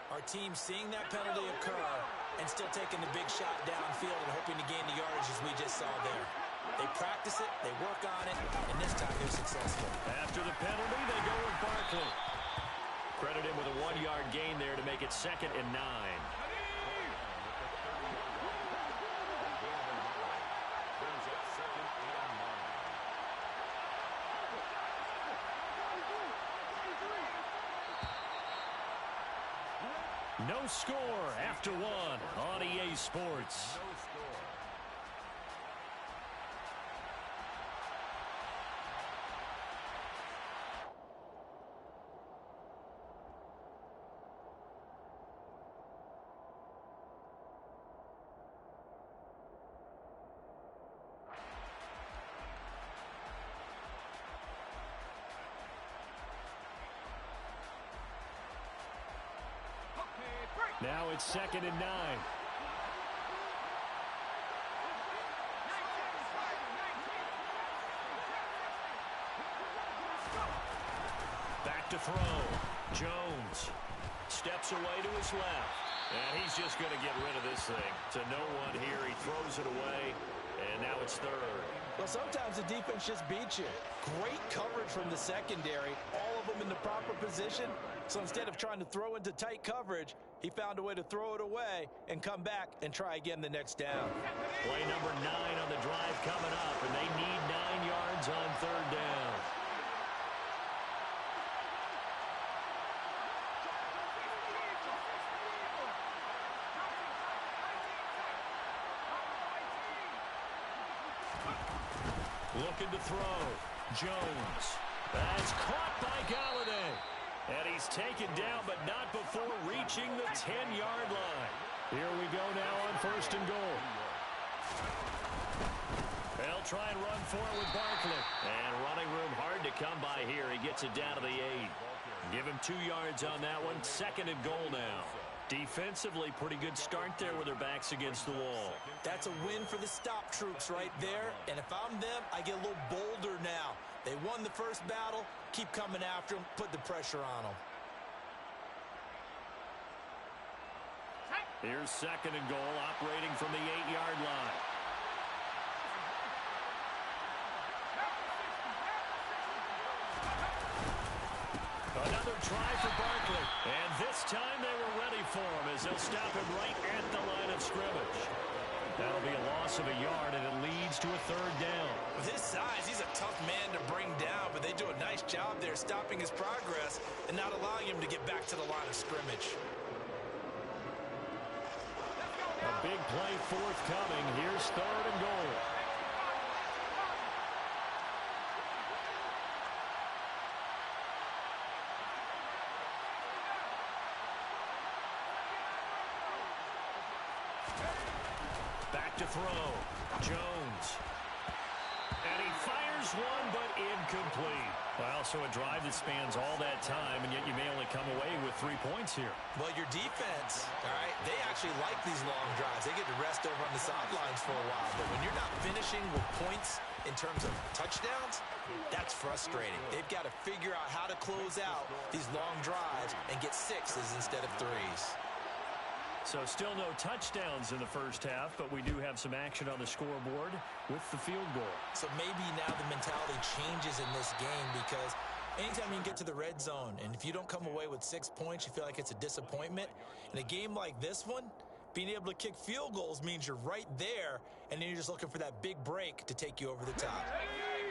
are teams seeing that penalty occur and still taking the big shot downfield and hoping to gain the yardage as we just saw there. They practice it, they work on it, and this time they're successful. After the penalty, they go with Barkley. Credit him with a 1-yard gain there to make it 2nd and 9. No score after 1 on EA Sports. Now it's 2nd and 9. Back to throw. Jones steps away to his left. And he's just going to get rid of this thing. To no one here. He throws it away. And now it's 3rd. Well, sometimes the defense just beats you. Great coverage from the secondary. All of them in the proper position. So instead of trying to throw into tight coverage, he found a way to throw it away and come back and try again the next down. Play number 9 on the drive coming up, and they need 9 yards on 3rd down. Looking to throw. Jones. That's caught by Galladay. And he's taken down, but not before reaching the 10-yard line. Here we go now on 1st and goal. They'll try and run for it with Barkley. And running room hard to come by here. He gets it down to the 8. Give him 2 yards on that one. 2nd and goal now. Defensively, pretty good start there with their backs against the wall. That's a win for the stop troops right there. And if I'm them, I get a little bolder now. They won the first battle. Keep coming after them. Put the pressure on them. Here's 2nd and goal, operating from the 8-yard line. Another try for Barkley. And this time they were ready for him as they'll stop him right at the line of scrimmage. That'll be a loss of a yard, and it leads to a 3rd down. With his size, he's a tough man to bring down, but they do a nice job there stopping his progress and not allowing him to get back to the line of scrimmage. A big play forthcoming. Here's 3rd and goal. Back to throw. Jones. And he fires one, but incomplete. Well, so a drive that spans all that time, and yet you may only come away with 3 points here. Well, your defense, all right, they actually like these long drives. They get to rest over on the sidelines for a while. But when you're not finishing with points in terms of touchdowns, that's frustrating. They've got to figure out how to close out these long drives and get 6s instead of 3s. So still no touchdowns in the first half, but we do have some action on the scoreboard with the field goal. So maybe now the mentality changes in this game, because anytime you can get to the red zone, and if you don't come away with 6 points, you feel like it's a disappointment. In a game like this one, being able to kick field goals means you're right there, and then you're just looking for that big break to take you over the top.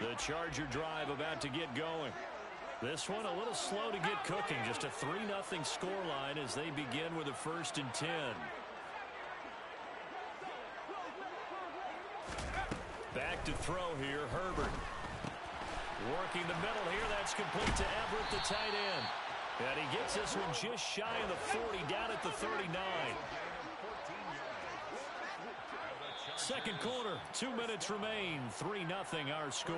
The Charger drive about to get going. This one a little slow to get cooking. Just a 3-0 scoreline as they begin with a 1st and 10. Back to throw here, Herbert. Working the middle here. That's complete to Everett, the tight end. And he gets this one just shy of the 40, down at the 39. Second quarter, 2 minutes remain. 3-0 our score.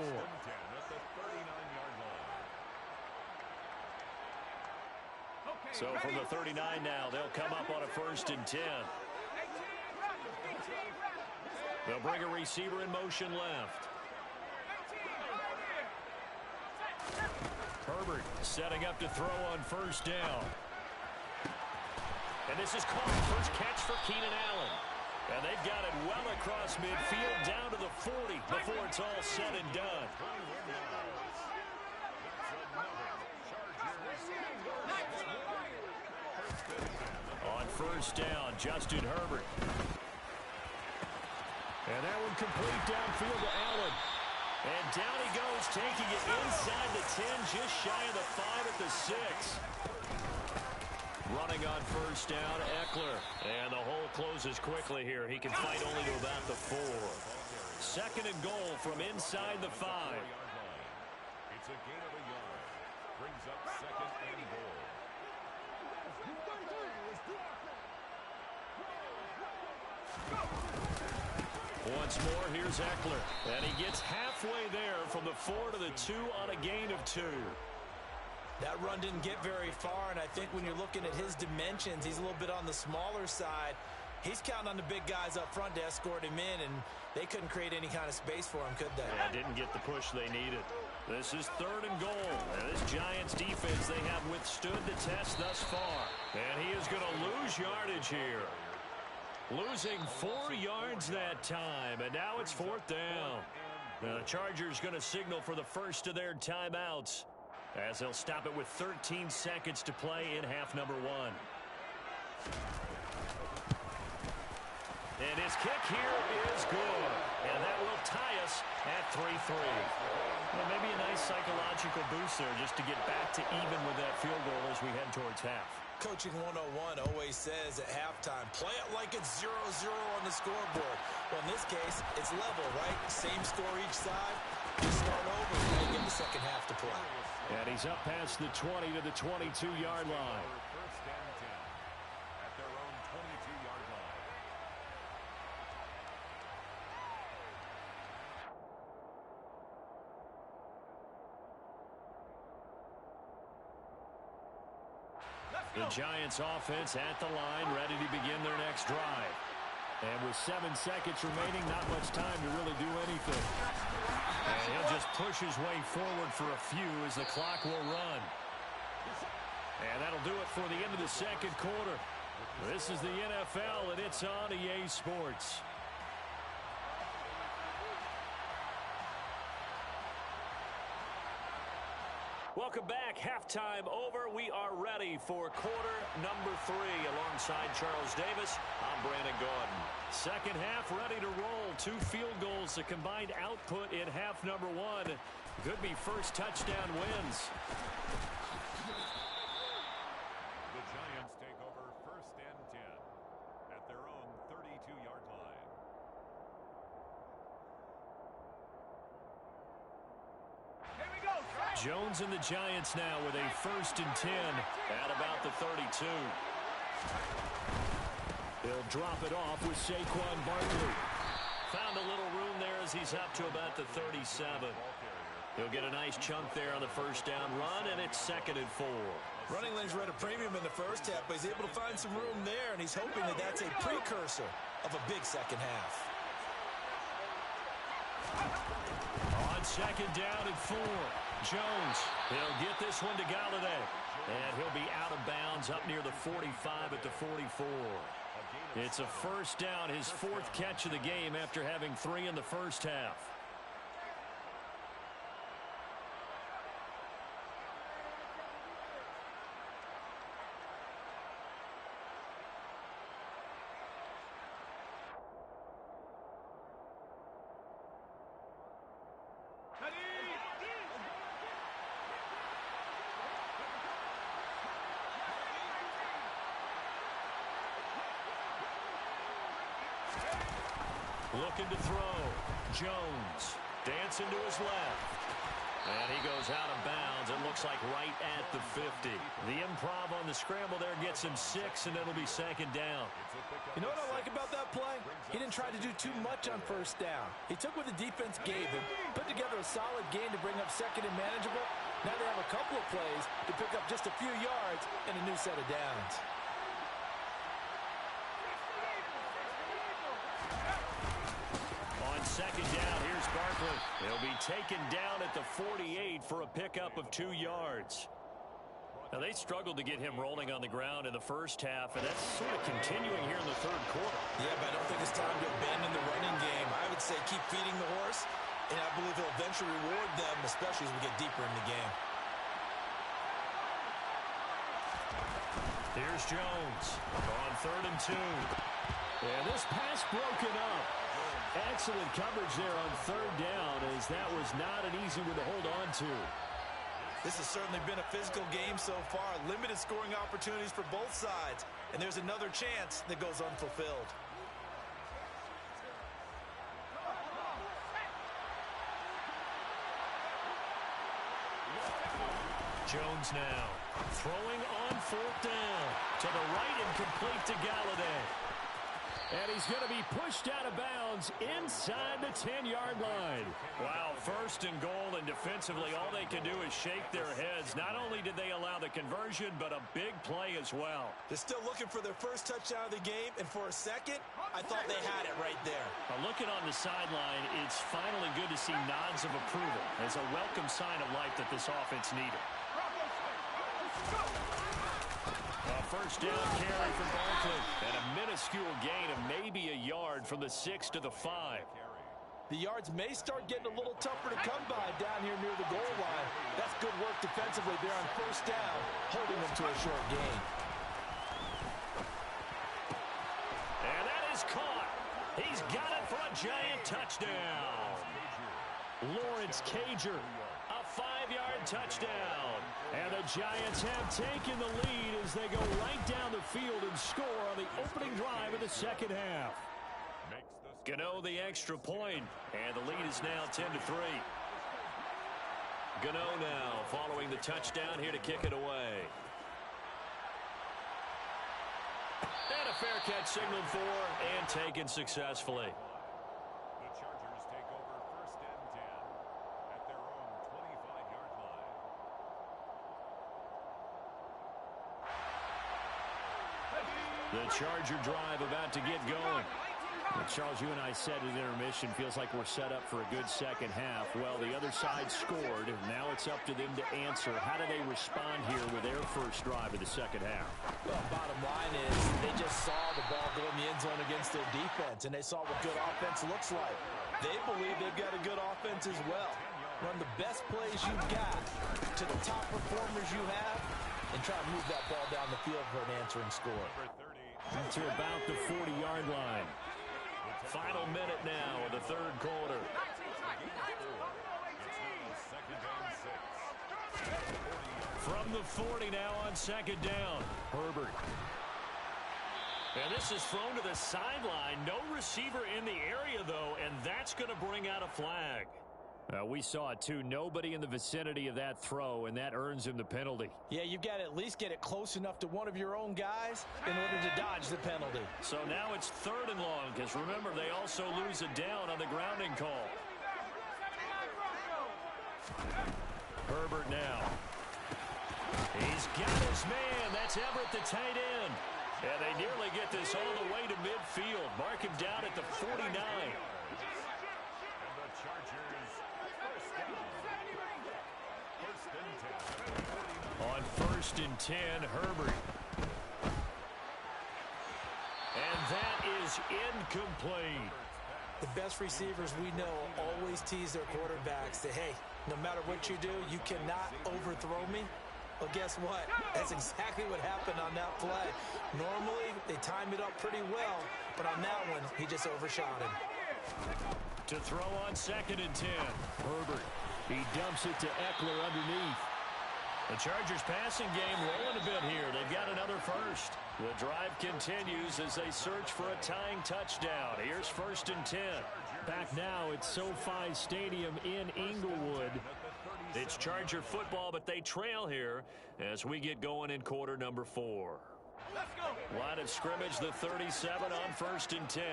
So from the 39 now, they'll come up on a 1st and 10. They'll bring a receiver in motion left. Herbert setting up to throw on 1st down. And this is caught. First catch for Keenan Allen. And they've got it well across midfield down to the 40 before it's all said and done. On 1st down, Justin Herbert. And that one complete downfield to Allen. And down he goes, taking it inside the 10, just shy of the 5 at the 6. Running on 1st down, Eckler. And the hole closes quickly here. He can fight only to about the 4. 2nd and goal from inside the 5. It's a gain of a yard. Brings up 2nd and goal. Once more, here's Eckler. And he gets halfway there from the 4 to the 2 on a gain of 2. That run didn't get very far, and I think when you're looking at his dimensions, he's a little bit on the smaller side. He's counting on the big guys up front to escort him in, and they couldn't create any kind of space for him, could they? Yeah, didn't get the push they needed. This is 3rd and goal. And this Giants defense, they have withstood the test thus far. And he is going to lose yardage here. Losing 4 yards that time, and now it's 4th down. Now the Chargers going to signal for the first of their timeouts, as they'll stop it with 13 seconds to play in half number 1. And his kick here is good. And that will tie us at 3-3. Well, maybe a nice psychological boost there just to get back to even with that field goal as we head towards half. Coaching 101 always says at halftime, play it like it's 0-0 on the scoreboard. Well, in this case, it's level, right? Same score each side. Just start over and get the second half to play. And he's up past the 20 to the 22-yard line. 1st and 10 at their own 22-yard line. The Giants offense at the line, ready to begin their next drive. And with 7 seconds remaining, not much time to really do anything. And he'll just push his way forward for a few as the clock will run. And that'll do it for the end of the 2nd quarter. This is the NFL, and it's on EA Sports. Welcome back. Halftime over. We are ready for quarter number 3. Alongside Charles Davis, I'm Brandon Gaudin. Second half ready to roll. 2 field goals, the combined output in half number 1. Could be first touchdown wins. The Giants take over 1st and 10 at their own 32-yard line. Jones and the Giants now with a 1st and 10 at about the 32. He'll drop it off with Saquon Barkley. Found a little room there as he's up to about the 37. He'll get a nice chunk there on the 1st down run, and it's 2nd and 4. Running lanes were at a premium in the first half, but he's able to find some room there, and he's hoping that that's a precursor of a big second half. On 2nd down and 4. Jones, he'll get this one to Galladay. And he'll be out of bounds up near the 45 at the 44. It's a 1st down, his 4th catch of the game after having 3 in the first half. Looking to throw. Jones dancing to his left. And he goes out of bounds. It looks like right at the 50. The improv on the scramble there gets him 6, and it'll be 2nd down. You know what I like about that play? He didn't try to do too much on 1st down. He took what the defense gave him, put together a solid game to bring up 2nd and manageable, Now they have a couple of plays to pick up just a few yards and a new set of downs. On second down, here's Barkley. He'll be taken down at the 48 for a pickup of 2 yards. Now, they struggled to get him rolling on the ground in the first half, and that's sort of continuing here in the third quarter. Yeah, but I don't think it's time to abandon the running game. I would say keep feeding the horse, and I believe he'll eventually reward them, especially as we get deeper in the game. Here's Jones on 3rd and 2. And this pass broken up. Excellent coverage there on 3rd down, as that was not an easy one to hold on to. This has certainly been a physical game so far. Limited scoring opportunities for both sides. And there's another chance that goes unfulfilled. Jones now throwing on 4th down. To the right and complete to Galladay. And he's going to be pushed out of bounds inside the 10-yard line. Wow, 1st and goal, and defensively all they can do is shake their heads. Not only did they allow the conversion, but a big play as well. They're still looking for their first touchdown of the game, and for a second, I thought they had it right there. Looking on the sideline, it's finally good to see nods of approval as a welcome sign of life that this offense needed. A 1st down carry from Barkley, and a minuscule gain of maybe a yard from the 6 to the 5. The yards may start getting a little tougher to come by down here near the goal line. That's good work defensively there on 1st down, holding them to a short gain. And that is caught. He's got it for a giant touchdown. Lawrence Cager, a 5-yard touchdown. And the Giants have taken the lead as they go right down the field and score on the opening drive of the second half. Gano the extra point, and the lead is now 10-3. Gano now following the touchdown here to kick it away. And a fair catch signaled for and taken successfully. The Chargers take over 1st and 10 at their own 25-yard line. The Charger drive about to get going. Well, Charles, you and I said at intermission, feels like we're set up for a good second half. Well, the other side scored. Now it's up to them to answer. How do they respond here with their first drive of the second half? Well, bottom line is they just saw the ball go in the end zone against their defense, and they saw what good offense looks like. They believe they've got a good offense as well. Run the best plays you've got to the top performers you have, and try to move that ball down the field for an answering score. To about the 40-yard line. Final minute now of the third quarter. From the 40 now on 2nd down. Herbert. And this is thrown to the sideline. No receiver in the area, though, and that's going to bring out a flag. We saw it, too. Nobody in the vicinity of that throw, and that earns him the penalty. Yeah, you've got to at least get it close enough to one of your own guys in order to dodge the penalty. So now it's 3rd and long, because remember, they also lose a down on the grounding call. Herbert now. He's got his man. That's Everett, the tight end. And they nearly get this all the way to midfield. Mark him down at the 49. On 1st and 10, Herbert. And that is incomplete. The best receivers we know always tease their quarterbacks that, hey, no matter what you do, you cannot overthrow me. Well, guess what? That's exactly what happened on that play. Normally, they time it up pretty well, but on that one, he just overshot him. To throw on 2nd and 10, Herbert. He dumps it to Eckler underneath. The Chargers passing game rolling a bit here. They've got another first. The drive continues as they search for a tying touchdown. Here's 1st and 10. Back now at SoFi Stadium in Inglewood. It's Charger football, but they trail here as we get going in quarter number 4. Let's go. Line of scrimmage, the 37 on 1st and 10.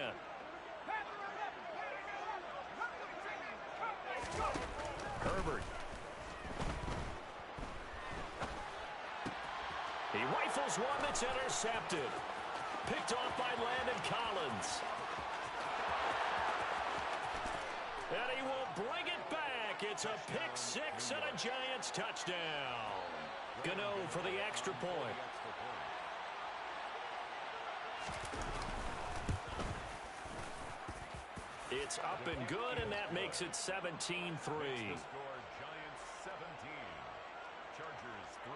Here's one that's intercepted. Picked off by Landon Collins. And he will bring it back. It's a pick six and a Giants touchdown. Gano for the extra point. It's up and good, and that makes it 17-3. Giants 17, Chargers 3.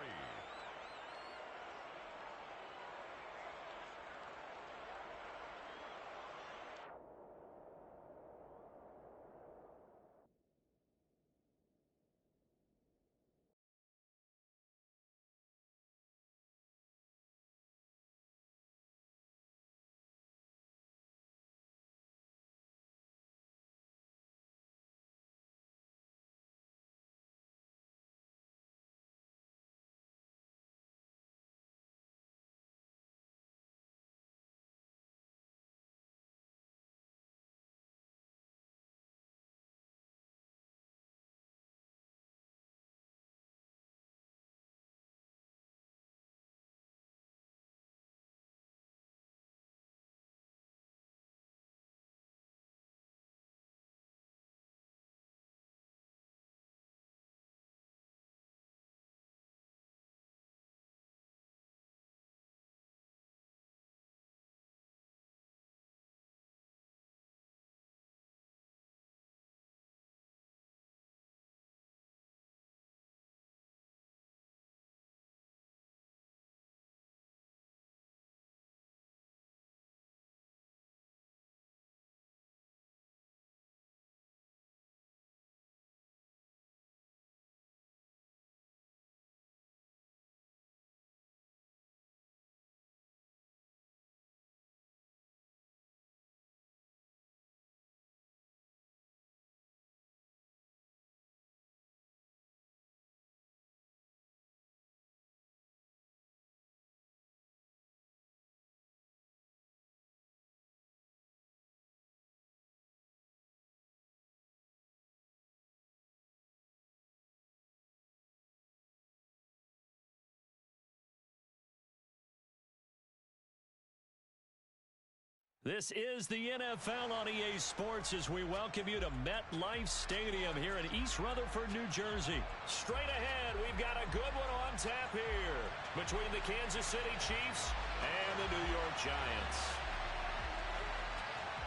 This is the NFL on EA Sports as we welcome you to MetLife Stadium here in East Rutherford, New Jersey. Straight ahead, we've got a good one on tap here between the Kansas City Chiefs and the New York Giants.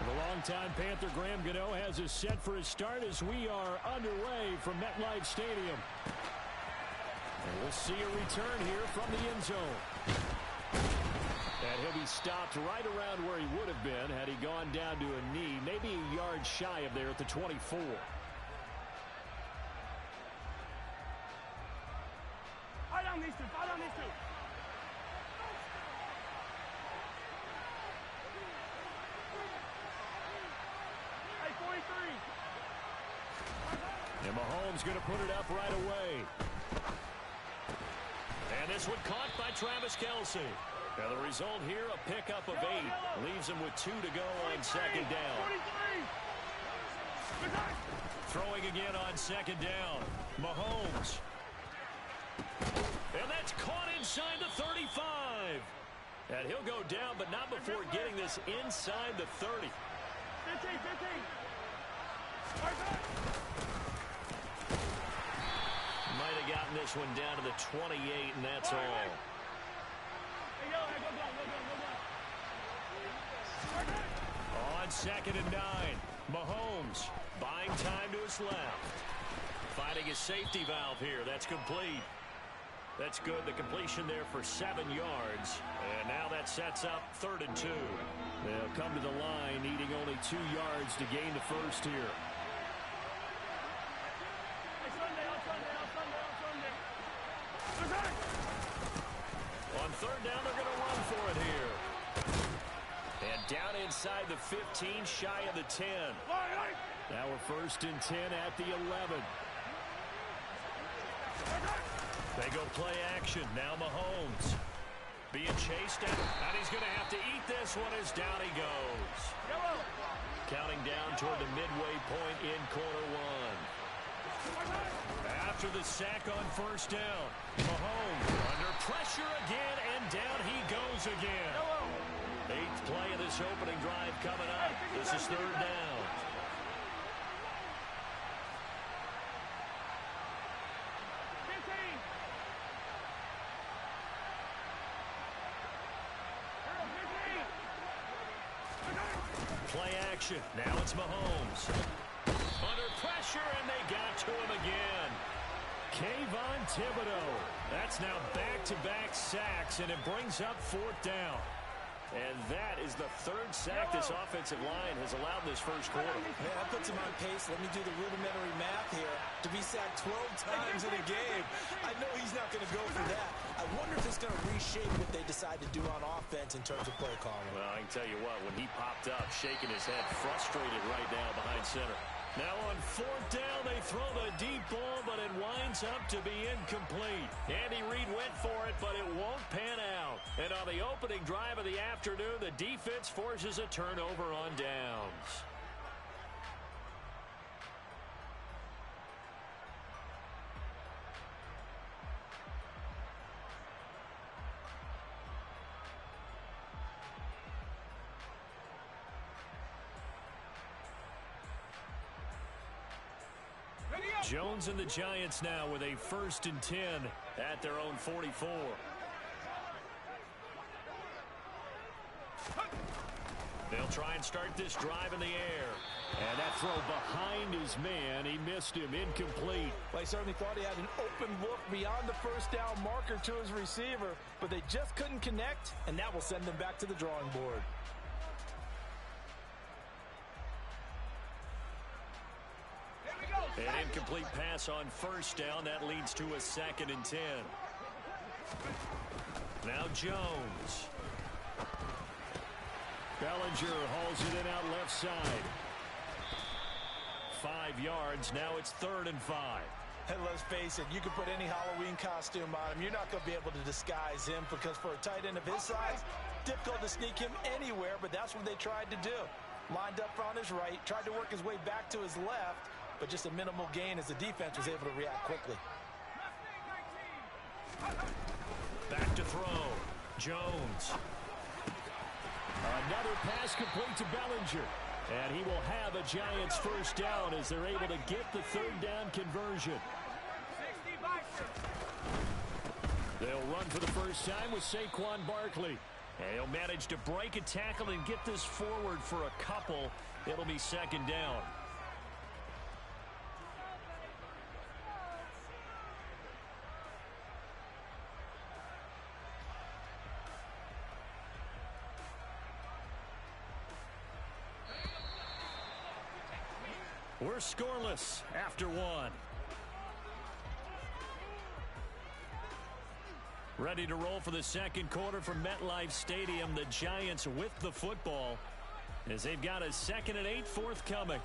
The longtime Panther Graham Gano has us set for his start as we are underway from MetLife Stadium. And we'll see a return here from the end zone. And he'll be stopped right around where he would have been had he gone down to a knee, maybe a yard shy of there at the 24. Fight on these two. Fight on these two. Hey, 43. And Mahomes going to put it up right away. And this one caught by Travis Kelce. Now the result here, a pickup of 8. Leaves him with 2 to go on second down. 43. Throwing again on second down. Mahomes. And that's caught inside the 35. And he'll go down, but not before getting this inside the 30. 15. Might have gotten this one down to the 28, and that's all. On second and 9, Mahomes buying time to his left. Finding his safety valve here. That's complete. That's good. The completion there for 7 yards. And now that sets up 3rd and 2. They'll come to the line needing only 2 yards to gain the first here. On 3rd down, they're going to run for it here. And down inside the 15, shy of the 10. Now we're 1st and 10 at the 11. They go play action. Now Mahomes being chased down. And he's going to have to eat this one as down he goes. Counting down toward the midway point in quarter 1. After the sack on 1st down, Mahomes under pressure again and And down he goes again. 8th play of this opening drive coming up. This is 3rd down. Play action. Now it's Mahomes. Under pressure, and they got to him again. Kayvon Thibodeau. That's now back-to-back sacks, and it brings up 4th down. And that is the 3rd sack this offensive line has allowed in this first quarter. Man, that puts him on pace. Let me do the rudimentary math here. To be sacked 12 times in a game, I know he's not going to go for that. I wonder if it's going to reshape what they decide to do on offense in terms of play calling. Well, I can tell you what, when he popped up, shaking his head, frustrated right now behind center. Now on 4th down, they throw the deep ball, but it winds up to be incomplete. Andy Reid went for it, but it won't pan out. And on the opening drive of the afternoon, the defense forces a turnover on downs. Jones and the Giants now with a 1st and 10 at their own 44. They'll try and start this drive in the air. And that throw behind his man. He missed him. Incomplete. Well, he certainly thought he had an open look beyond the 1st down marker to his receiver, but they just couldn't connect, and that will send them back to the drawing board. An incomplete pass on 1st down. That leads to a 2nd and 10. Now Jones. Bellinger hauls it in out left side. 5 yards. Now it's 3rd and 5. And let's face it, you can put any Halloween costume on him. You're not going to be able to disguise him because for a tight end of his size, difficult to sneak him anywhere, but that's what they tried to do. Lined up on his right, tried to work his way back to his left, but just a minimal gain as the defense was able to react quickly. Back to throw. Jones. Another pass complete to Bellinger. And he will have a Giants 1st down as they're able to get the 3rd down conversion. They'll run for the first time with Saquon Barkley. And he'll manage to break a tackle and get this forward for a couple. It'll be 2nd down. We're scoreless after 1. Ready to roll for the 2nd quarter from MetLife Stadium. The Giants with the football as they've got a 2nd and 8 forthcoming.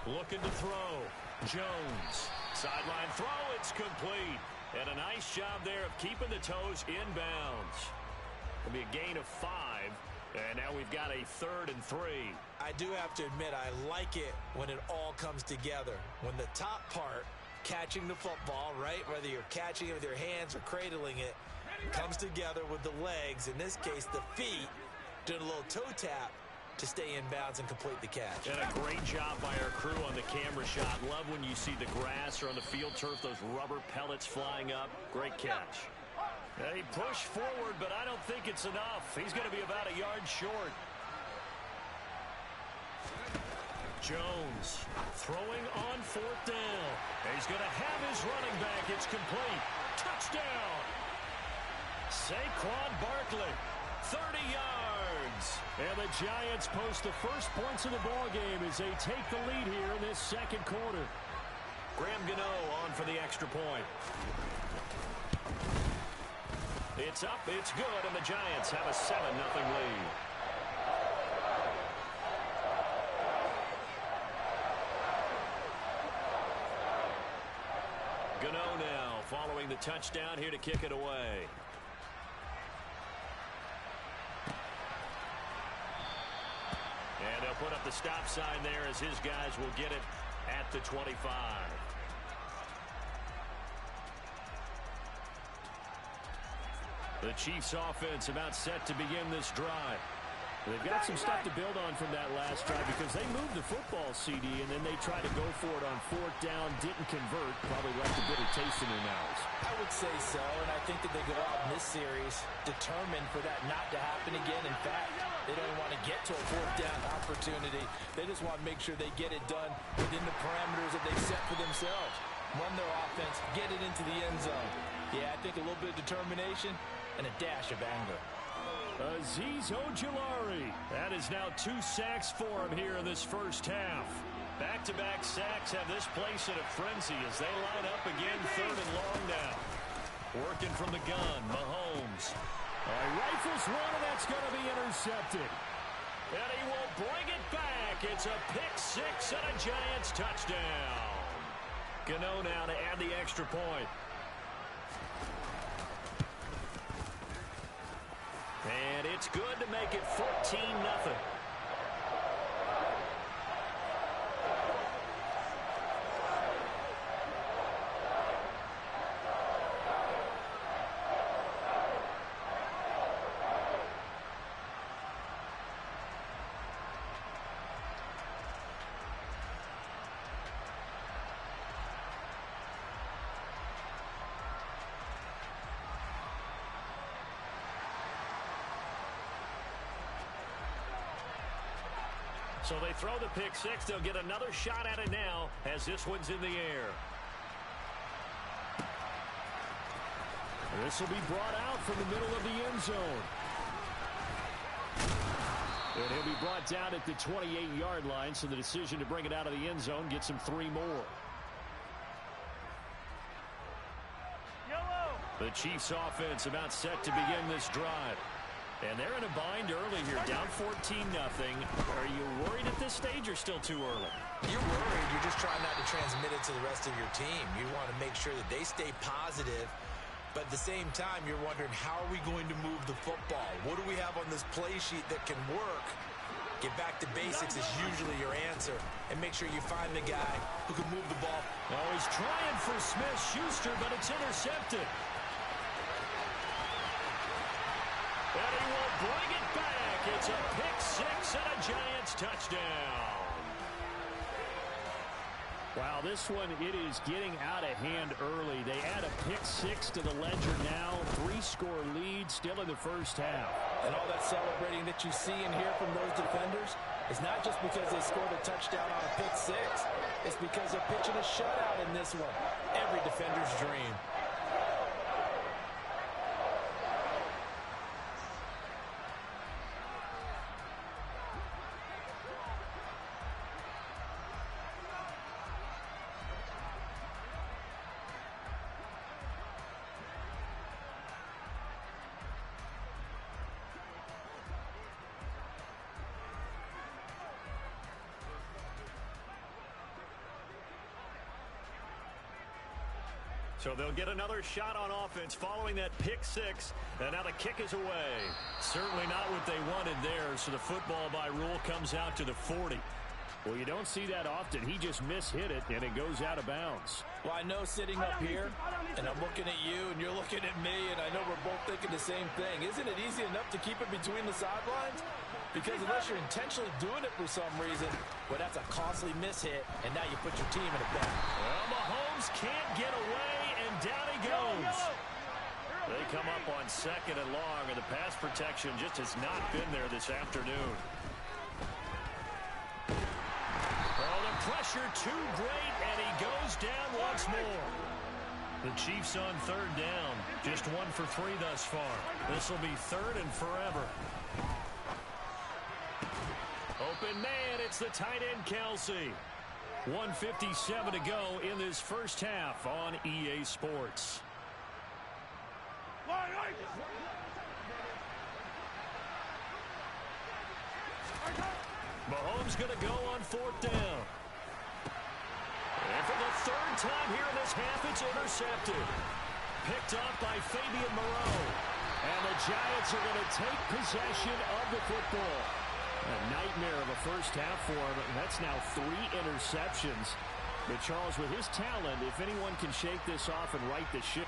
Looking to throw. Jones. Sideline throw. It's complete. And a nice job there of keeping the toes inbounds. It'll be a gain of 5. And now we've got a 3rd and 3. I do have to admit, I like it when it all comes together. When the top part, catching the football, right, whether you're catching it with your hands or cradling it, comes together with the legs, in this case the feet, doing a little toe tap to stay in bounds and complete the catch. And a great job by our crew on the camera shot. Love when you see the grass or on the field turf, those rubber pellets flying up. Great catch. He pushed forward, but I don't think it's enough. He's going to be about a yard short. Jones throwing on 4th down. He's going to have his running back. It's complete. Touchdown. Saquon Barkley, 30 yards. And the Giants post the first points of the ballgame as they take the lead here in this 2nd quarter. Graham Gano on for the extra point. It's up, it's good, and the Giants have a 7-0 lead. Gano now following the touchdown here to kick it away. And And they'll put up the stop sign there as his guys will get it at the 25. The Chiefs offense about set to begin this drive. They've got some stuff to build on from that last drive because they moved the football, CD, and then they tried to go for it on fourth down, didn't convert, probably left a bitter taste in their mouths. I would say so, and I think that they go out in this series determined for that not to happen again. In fact, they don't want to get to a fourth down opportunity. They just want to make sure they get it done within the parameters that they've set for themselves. Run their offense, get it into the end zone. Yeah, I think a little bit of determination and a dash of anger. Azeez Ojulari. That is now 2 sacks for him here in this first half. Back-to-back sacks have this place in a frenzy as they line up again, third and long now. Working from the gun, Mahomes. He rifles one, and that's going to be intercepted. And he will bring it back. It's a pick six and a Giants touchdown. Gano now to add the extra point. And it's good to make it 14-0. So they throw the pick six. They'll get another shot at it now as this one's in the air. This will be brought out from the middle of the end zone. And he'll be brought down at the 28-yard line, so the decision to bring it out of the end zone gets him 3 more. The Chiefs offense about set to begin this drive. And they're in a bind early here, down 14-0. Are you worried at this stage or still too early? You're worried. You're just trying not to transmit it to the rest of your team. You want to make sure that they stay positive. But at the same time, you're wondering, how are we going to move the football? What do we have on this play sheet that can work? Get back to basics is usually your answer. And make sure you find the guy who can move the ball. Oh, he's trying for Smith-Schuster, but it's intercepted. And he will bring it back. It's a pick six and a Giants touchdown. Wow, this one, it is getting out of hand early. They add a pick six to the ledger now. 3-score lead still in the first half. And all that celebrating that you see and hear from those defenders is not just because they scored a touchdown on a pick six. It's because they're pitching a shutout in this one. Every defender's dream. So they'll get another shot on offense following that pick six. And now the kick is away. Certainly not what they wanted there. So the football by rule comes out to the 40. Well, you don't see that often. He just mishit it, and it goes out of bounds. Well, I know sitting up here, and I'm looking at you, and you're looking at me, and I know we're both thinking the same thing. Isn't it easy enough to keep it between the sidelines? Because unless you're intentionally doing it for some reason, well, that's a costly mishit, and now you put your team in a bad. Well, Mahomes can't get away, and down he goes. They come up on second and long, and the pass protection just has not been there this afternoon. Oh, the pressure too great, and he goes down once more. The Chiefs on third down, just 1 for 3 thus far. This will be third and forever. Open man, it's the tight end, Kelsey. 1:57 to go in this first half on EA Sports. Mahomes going to go on fourth down. And for the third time here in this half, it's intercepted. Picked off by Fabian Moreau. And the Giants are going to take possession of the football. A nightmare of a first half for him. That's now 3 interceptions. But Charles, with his talent, if anyone can shake this off and right the ship.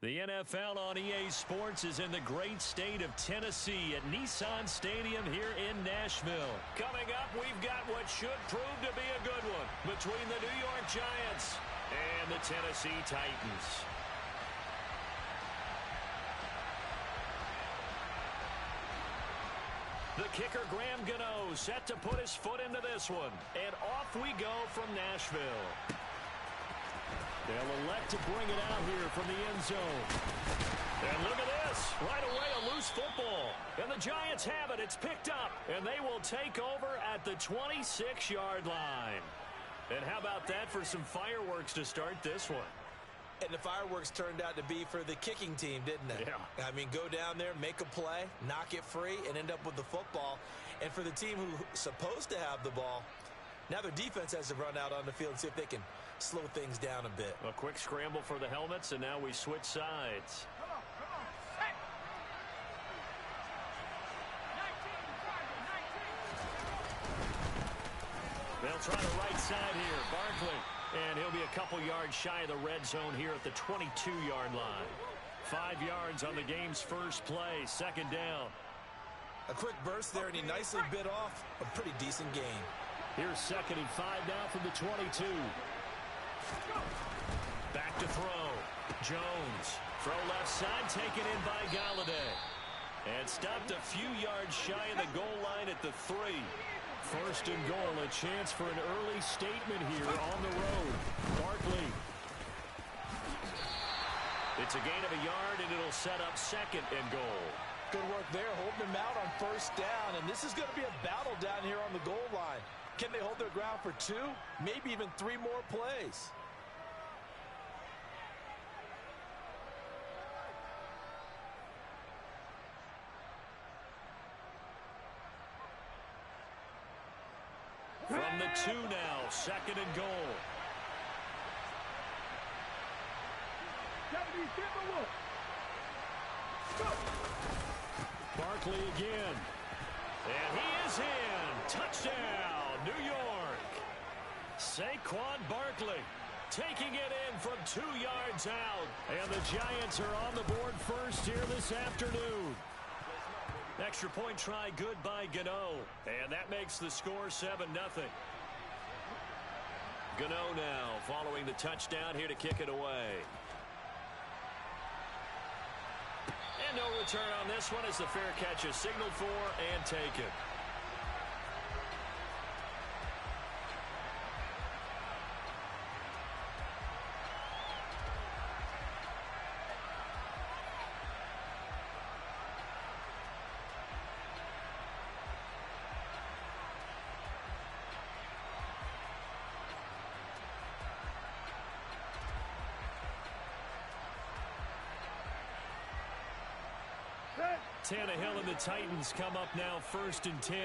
The NFL on EA Sports is in the great state of Tennessee at Nissan Stadium here in Nashville. Coming up, we've got what should prove to be a good one between the New York Giants and the Tennessee Titans. The kicker, Graham Gano, set to put his foot into this one. And off we go from Nashville. They'll elect to bring it out here from the end zone. And look at this. Right away, a loose football. And the Giants have it. It's picked up. And they will take over at the 26-yard line. And how about that for some fireworks to start this one? And the fireworks turned out to be for the kicking team, didn't they? Yeah. I mean, go down there, make a play, knock it free, and end up with the football. And for the team who's supposed to have the ball, now their defense has to run out on the field and see if they can slow things down a bit. A quick scramble for the helmets, and now we switch sides. They'll try the right side here. Barkley. And he'll be a couple yards shy of the red zone here at the 22-yard line. 5 yards on the game's first play. Second down. A quick burst there, and he nicely bit off a pretty decent gain. Here's 2nd and 5 now from the 22. Back to throw. Jones. Throw left side, taken in by Galladay. And stopped a few yards shy of the goal line at the 3. 1st and goal, a chance for an early statement here on the road. Barkley. It's a gain of a yard, and it'll set up 2nd and goal. Good work there, holding them out on 1st down, and this is going to be a battle down here on the goal line. Can they hold their ground for 2, maybe even 3 more plays? From the 2 now, 2nd and goal. Barkley again. And he is in. Touchdown, New York. Saquon Barkley taking it in from 2 yards out. And the Giants are on the board first here this afternoon. Extra point try good by Gano. And that makes the score 7-0. Gano now following the touchdown here to kick it away. And no return on this one as the fair catch is signaled for and taken. Tannehill and the Titans come up now 1st and 10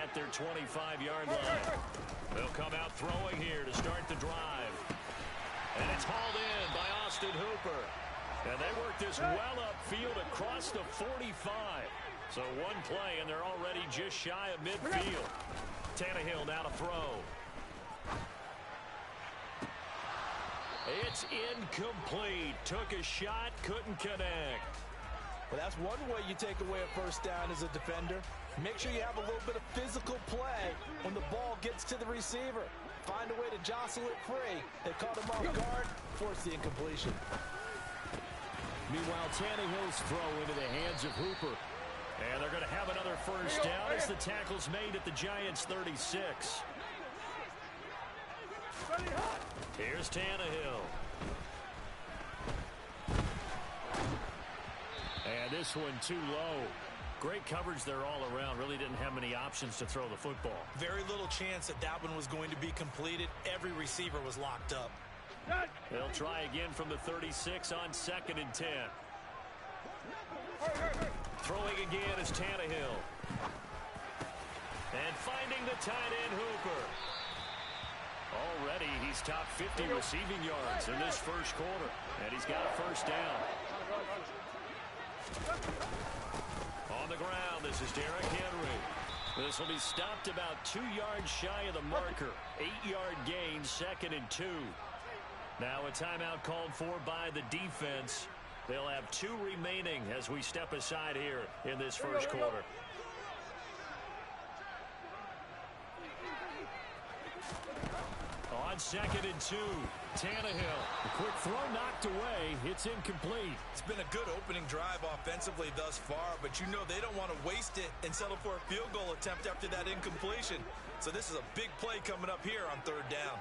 at their 25-yard line. They'll come out throwing here to start the drive. And it's hauled in by Austin Hooper. And they work this well upfield across the 45. So one play, and they're already just shy of midfield. Tannehill now to throw. It's incomplete. Took a shot, couldn't connect. Well, that's one way you take away a 1st down as a defender. Make sure you have a little bit of physical play when the ball gets to the receiver. Find a way to jostle it free. They caught him off guard, forced the incompletion. Meanwhile, Tannehill's throw into the hands of Hooper. And they're going to have another 1st down as the tackle's made at the Giants' 36. Here's Tannehill. And this one too low. Great coverage there all around. Really didn't have many options to throw the football. Very little chance that one was going to be completed. Every receiver was locked up. They'll try again from the 36 on 2nd and 10. Throwing again is Tannehill. And finding the tight end Hooper. Already he's top 50 receiving yards in this 1st quarter. And he's got a 1st down. On the ground, this is Derrick Henry. This will be stopped about 2 yards shy of the marker. 8-yard gain, 2nd and 2. Now a timeout called for by the defense. They'll have 2 remaining as we step aside here in this first quarter. On 2nd and 2, Tannehill. The quick throw knocked away. It's incomplete. It's been a good opening drive offensively thus far, but you know they don't want to waste it and settle for a field goal attempt after that incompletion. So this is a big play coming up here on 3rd down.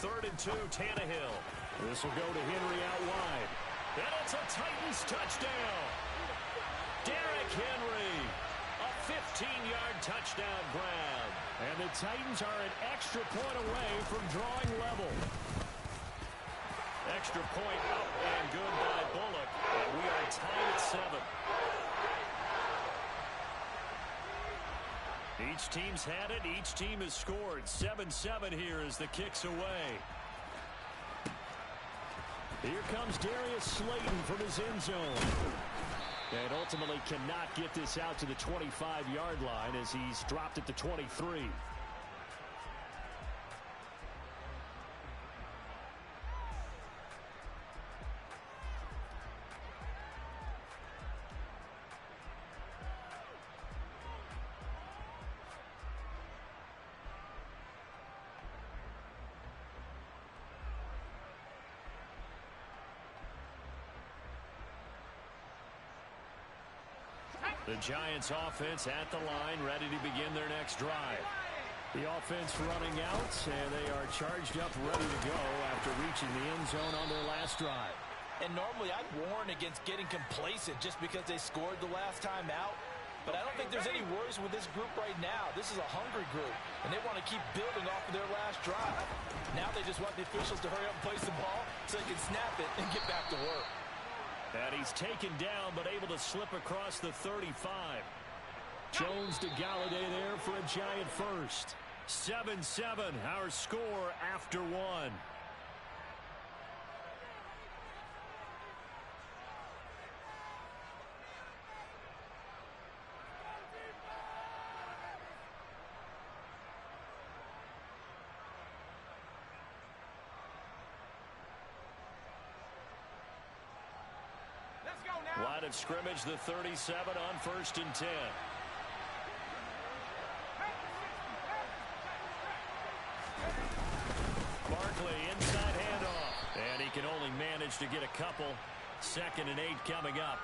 3rd and 2, Tannehill. This will go to Henry out wide. And it's a Titans touchdown. Derrick Henry. A 15-yard touchdown grab. And the Titans are an extra point away from drawing level. Extra point up and good by Bullock. And we are tied at 7. Each team's had it. Each team has scored. 7-7 here as the kick's away. Here comes Darius Slayton from his end zone. And ultimately cannot get this out to the 25-yard line as he's dropped at the 23. The Giants offense at the line, ready to begin their next drive. The offense running out, and they are charged up, ready to go after reaching the end zone on their last drive. And normally I'd warn against getting complacent just because they scored the last time out. But I don't think there's any worries with this group right now. This is a hungry group, and they want to keep building off of their last drive. Now they just want the officials to hurry up and place the ball so they can snap it and get back to work. And he's taken down, but able to slip across the 35. Jones to Galladay there for a Giant first. 7-7, our score after 1. Line of scrimmage, the 37 on 1st and 10. Barkley inside handoff. And he can only manage to get a couple. 2nd and 8 coming up.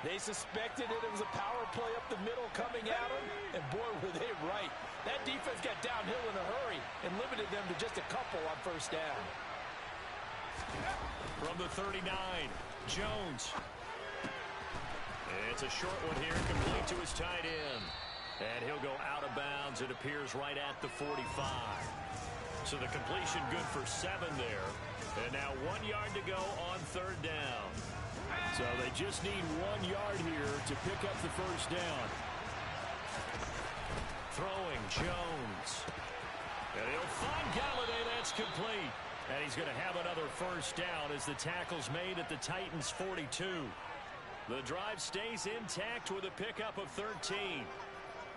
They suspected it was a power play up the middle coming at them, and boy, were they right. That defense got downhill in a hurry and limited them to just a couple on 1st down. From the 39, Jones. It's a short one here, complete to his tight end. And he'll go out of bounds, it appears, right at the 45. So the completion good for 7 there. And now 1 yard to go on 3rd down. So they just need 1 yard here to pick up the 1st down. Throwing Jones. And he'll find Galladay, that's complete. And he's going to have another 1st down as the tackle's made at the Titans' 42. The drive stays intact with a pickup of 13.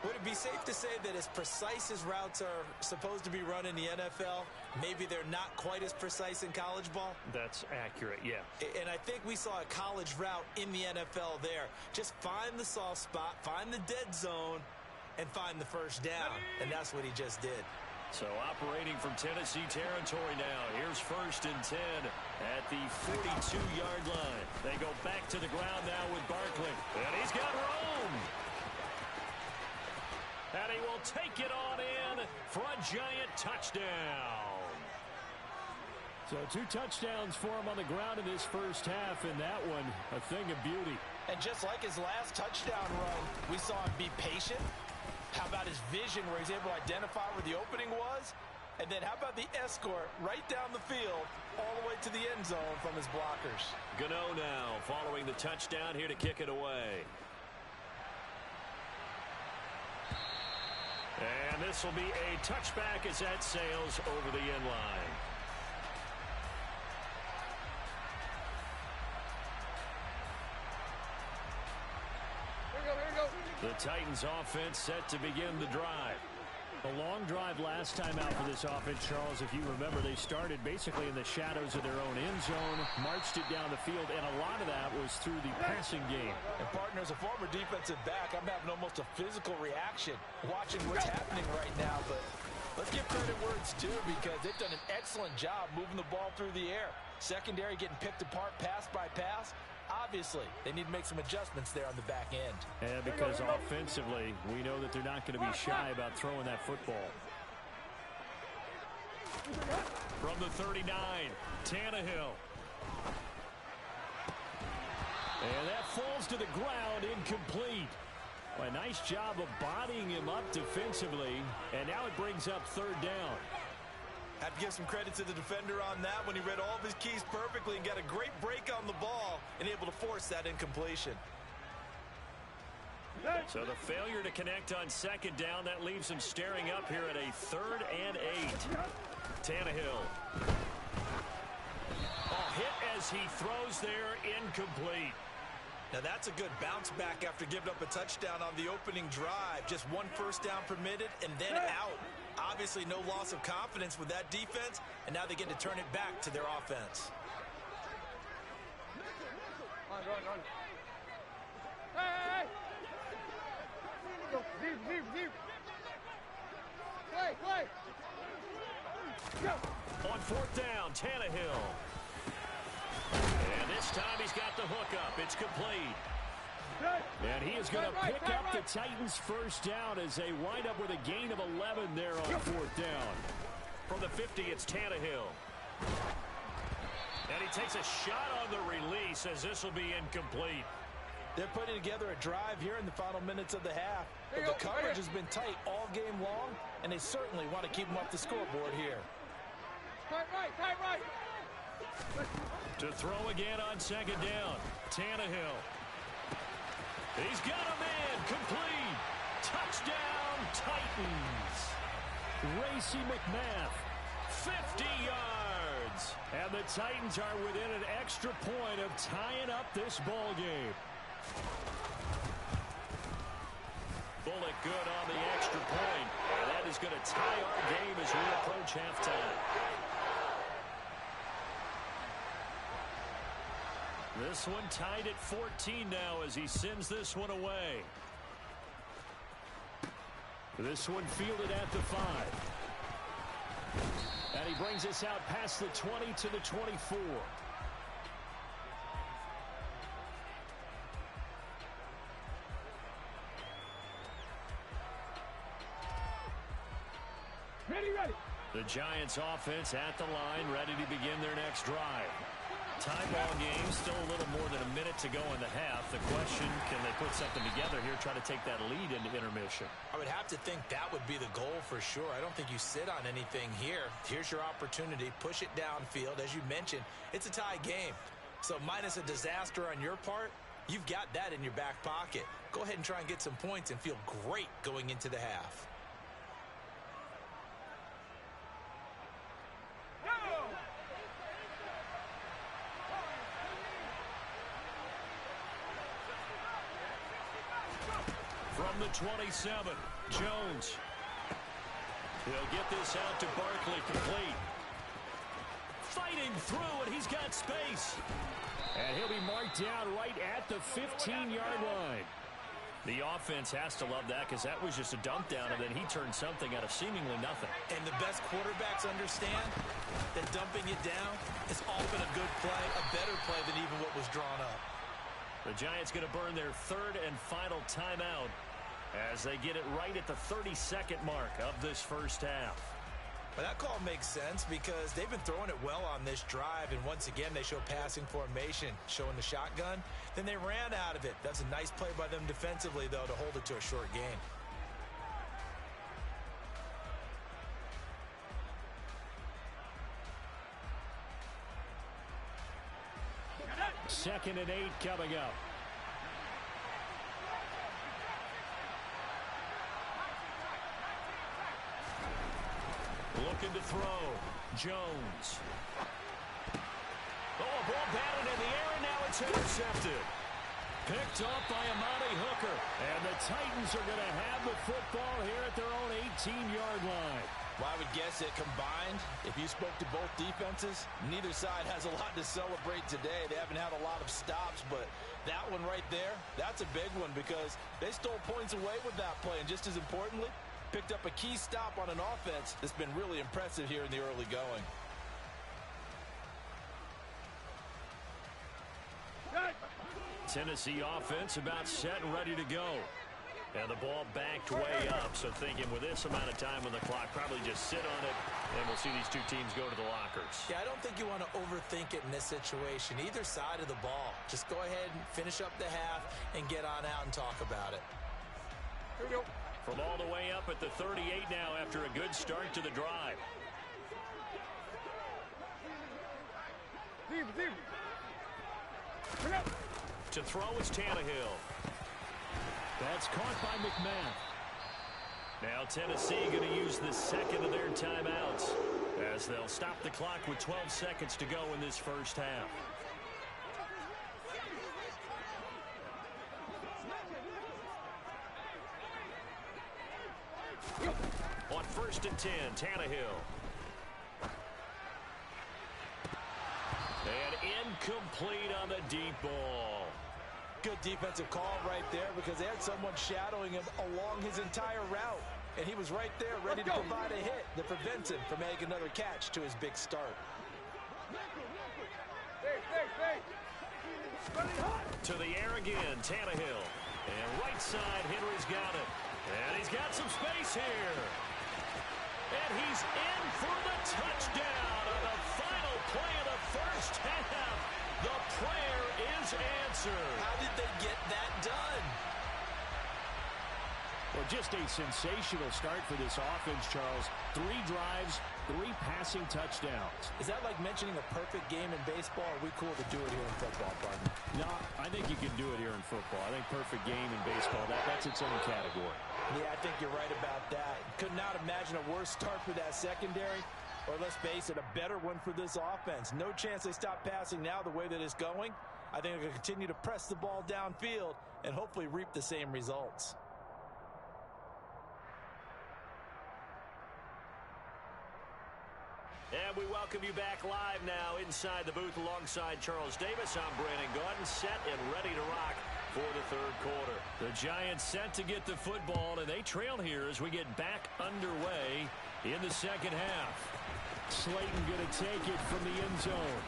Would it be safe to say that as precise as routes are supposed to be run in the NFL, maybe they're not quite as precise in college ball? That's accurate, yeah. And I think we saw a college route in the NFL there. Just find the soft spot, find the dead zone, and find the 1st down. And that's what he just did. So operating from Tennessee territory now. Here's 1st and 10 at the 42-yard line. They go back to the ground now with Barkley. And he's got room. And he will take it on in for a Giant touchdown. So 2 touchdowns for him on the ground in this first half, and that one a thing of beauty. And just like his last touchdown run, we saw him be patient. How about his vision where he's able to identify where the opening was? And then how about the escort right down the field all the way to the end zone from his blockers? Gano now following the touchdown here to kick it away. And this will be a touchback as that sails over the end line. The Titans offense set to begin the drive. A long drive last time out for this offense, Charles. If you remember, they started basically in the shadows of their own end zone, marched it down the field, and a lot of that was through the passing game. And, partner, as a former defensive back, I'm having almost a physical reaction watching what's happening right now. But let's give credit where it's due, because they've done an excellent job moving the ball through the air. Secondary getting picked apart pass by pass. Obviously, they need to make some adjustments there on the back end. And because offensively, we know that they're not going to be shy about throwing that football. From the 39, Tannehill. And that falls to the ground, incomplete. Well, a nice job of bodying him up defensively, and now it brings up third down. Have to give some credit to the defender on that when he read all of his keys perfectly and got a great break on the ball and able to force that incompletion. So the failure to connect on second down, that leaves him staring up here at a 3rd and 8. Tannehill. Hit as he throws there, incomplete. Now that's a good bounce back after giving up a touchdown on the opening drive. Just 1 first down permitted and then out. Obviously no loss of confidence with that defense, and now they get to turn it back to their offense. Run. Hey! Leave. Play. Go. On 4th down, Tannehill. And this time he's got the hook up. It's complete. And he is going to pick up the Titans' first down as they wind up with a gain of 11 there on 4th down. From the 50, it's Tannehill. And he takes a shot on the release as this will be incomplete. They're putting together a drive here in the final minutes of the half. But the coverage has been tight all game long, and they certainly want to keep them off the scoreboard here. Tight right. To throw again on second down, Tannehill. He's got a man, complete. Touchdown, Titans. Racey McMath. 50 yards. And the Titans are within an extra point of tying up this ball game. Bullet good on the extra point. And that is going to tie our game as we approach halftime. This one tied at 14 now as he sends this one away. This one fielded at the 5. And he brings us out past the 20 to the 24. Ready. The Giants offense at the line, ready to begin their next drive. Tie ball game, still a little more than a minute to go in the half. The question, can they put something together here, try to take that lead into intermission? I would have to think that would be the goal for sure. I don't think you sit on anything here. Here's your opportunity. Push it downfield. As you mentioned, it's a tie game. So minus a disaster on your part, you've got that in your back pocket. Go ahead and try and get some points and feel great going into the half. From the 27, Jones. He'll get this out to Barkley, complete. Fighting through, and he's got space. And he'll be marked down right at the 15-yard line. The offense has to love that because that was just a dump down, and then he turned something out of seemingly nothing. And the best quarterbacks understand that dumping it down is often a good play, a better play than even what was drawn up. The Giants going to burn their 3rd and final timeout as they get it right at the 32nd mark of this first half. Well, that call makes sense because they've been throwing it well on this drive, and once again they show passing formation, showing the shotgun. Then they ran out of it. That's a nice play by them defensively, though, to hold it to a short gain. 2nd and 8 coming up. Looking to throw. Jones. Oh, a ball batted in the air, and now it's intercepted. Picked off by Amani Hooker. And the Titans are going to have the football here at their own 18-yard line. Well, I would guess that combined, if you spoke to both defenses, neither side has a lot to celebrate today. They haven't had a lot of stops, but that one right there, that's a big one because they stole points away with that play. And just as importantly, picked up a key stop on an offense that's been really impressive here in the early going. Tennessee offense about set and ready to go. And the ball backed way up, so thinking with this amount of time on the clock, probably just sit on it, and we'll see these two teams go to the lockers. Yeah, I don't think you want to overthink it in this situation. Either side of the ball. Just go ahead and finish up the half and get on out and talk about it. Here we go. From all the way up at the 38 now after a good start to the drive. To throw is Tannehill. That's caught by McMahon. Now Tennessee going to use the second of their timeouts as they'll stop the clock with 12 seconds to go in this first half. On 1st and 10, Tannehill. And incomplete on the deep ball. Good defensive call right there because they had someone shadowing him along his entire route. And he was right there ready to provide a hit that prevents him from making another catch to his big start. To the air again, Tannehill. And right side, Henry's got it. And he's got some space here. And he's in for the touchdown on the final play of the first half. The prayer is answered. How did they get that done? Well, just a sensational start for this offense, Charles. 3 drives, 3 passing touchdowns. Is that like mentioning a perfect game in baseball? Or are we cool to do it here in football, partner? No, I think you can do it here in football. I think perfect game in baseball, that's its own category. Yeah, I think you're right about that. Could not imagine a worse start for that secondary. Or let's face it, a better one for this offense. No chance they stop passing now the way that it's going. I think they're going to continue to press the ball downfield and hopefully reap the same results. And we welcome you back live now inside the booth alongside Charles Davis. I'm Brandon Gaudin, set and ready to rock for the third quarter. The Giants set to get the football, and they trail here as we get back underway in the second half. Slayton going to take it from the end zone.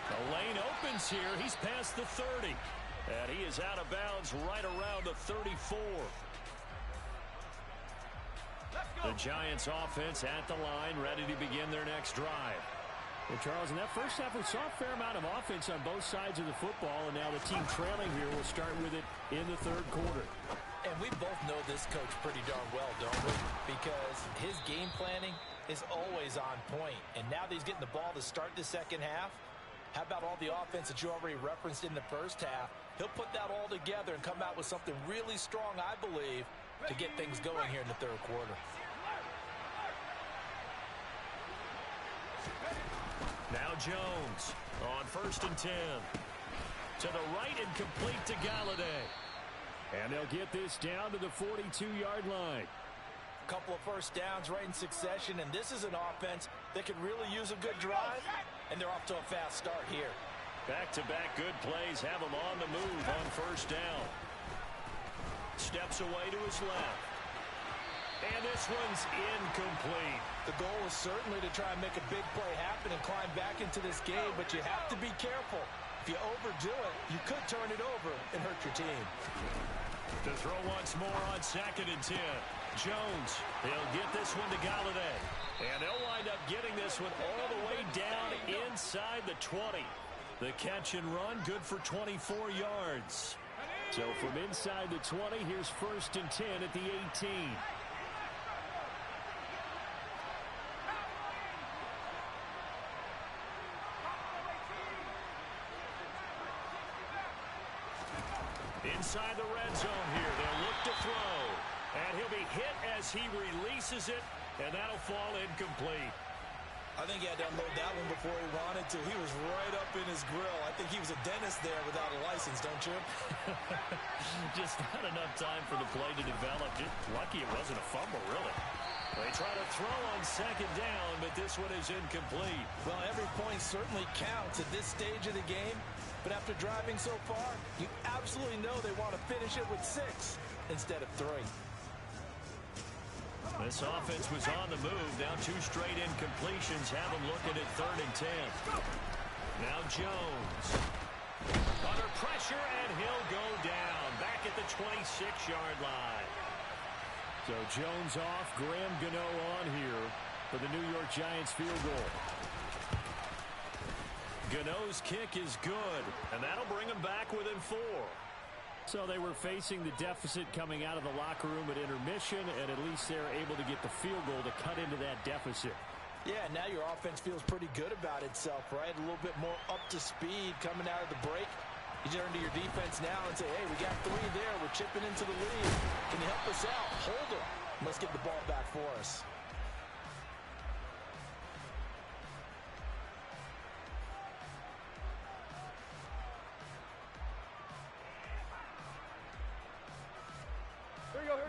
The lane opens here. He's past the 30. And he is out of bounds right around the 34. The Giants offense at the line, ready to begin their next drive. Well, Charles, in that first half, we saw a fair amount of offense on both sides of the football, and now the team trailing here will start with it in the third quarter. And we both know this coach pretty darn well, don't we? Because his game planning is always on point. And now that he's getting the ball to start the second half, how about all the offense that you already referenced in the first half? He'll put that all together and come out with something really strong, I believe, to get things going here in the third quarter. Now Jones on 1st and 10. To the right and complete to Galladay. And they'll get this down to the 42-yard line. A couple of first downs right in succession, and this is an offense that could really use a good drive, and they're off to a fast start here. Back-to-back good plays have them on the move on 1st down. Steps away to his left. And this one's incomplete. The goal is certainly to try and make a big play happen and climb back into this game, but you have to be careful. If you overdo it, you could turn it over and hurt your team. To throw once more on 2nd and 10. Jones, he'll get this one to Galladay. And they'll wind up getting this one all the way down inside the 20. The catch and run, good for 24 yards. So from inside the 20, here's 1st and 10 at the 18. Inside the red zone here. They'll look to throw. And he'll be hit as he releases it. And that'll fall incomplete. I think he had to unload that one before he wanted to. He was right up in his grill. I think he was a dentist there without a license, don't you? Just not enough time for the play to develop. Just lucky it wasn't a fumble, really. They try to throw on second down, but this one is incomplete. Well, every point certainly counts at this stage of the game. But after driving so far, you absolutely know they want to finish it with 6 instead of 3. This offense was on the move. Now 2 straight incompletions have them looking at 3rd and 10. Now Jones. Under pressure, and he'll go down. Back at the 26-yard line. So Jones off, Graham Gano on here for the New York Giants field goal. Gano's kick is good, and that'll bring them back within 4. So they were facing the deficit coming out of the locker room at intermission, and at least they're able to get the field goal to cut into that deficit. Yeah, now your offense feels pretty good about itself, right? A little bit more up to speed coming out of the break. You turn to your defense now and say, hey, we got 3 there. We're chipping into the lead. Can you help us out? Hold them. Let's get the ball back for us.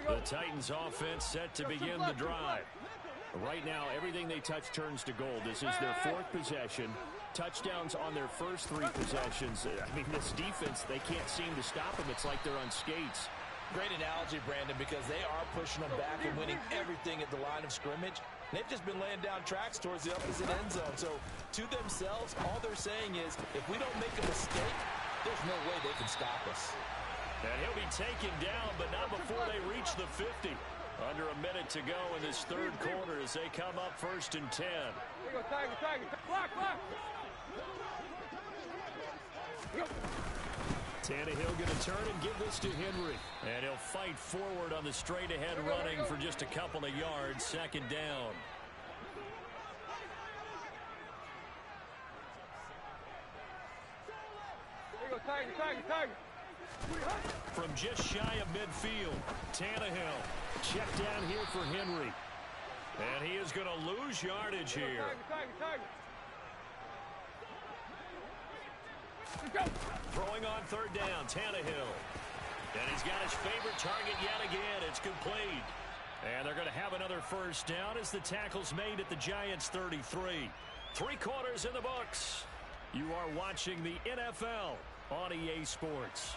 The Titans offense set to begin the drive. Right now, everything they touch turns to gold. This is their 4th possession. Touchdowns on their first 3 possessions. I mean, this defense, they can't seem to stop them. It's like they're on skates. Great analogy, Brandon, because they are pushing them back and winning everything at the line of scrimmage. They've just been laying down tracks towards the opposite end zone. So, to themselves, all they're saying is, if we don't make a mistake, there's no way they can stop us. And he'll be taken down, but not before they reach the 50. Under a minute to go in this 3rd quarter as they come up 1st and 10. Here you go, Tiger, Tiger. Block, block. Tannehill going to turn and give this to Henry. And he'll fight forward on the straight-ahead running for just a couple of yards. 2nd down. Here you go, Tiger, Tiger, Tiger. From just shy of midfield, Tannehill. Check down here for Henry. And he is going to lose yardage here. Tiger, Tiger, Tiger. Throwing on 3rd down, Tannehill. And he's got his favorite target yet again. It's complete. And they're going to have another 1st down as the tackle's made at the Giants' 33. 3 quarters in the books. You are watching the NFL on EA Sports.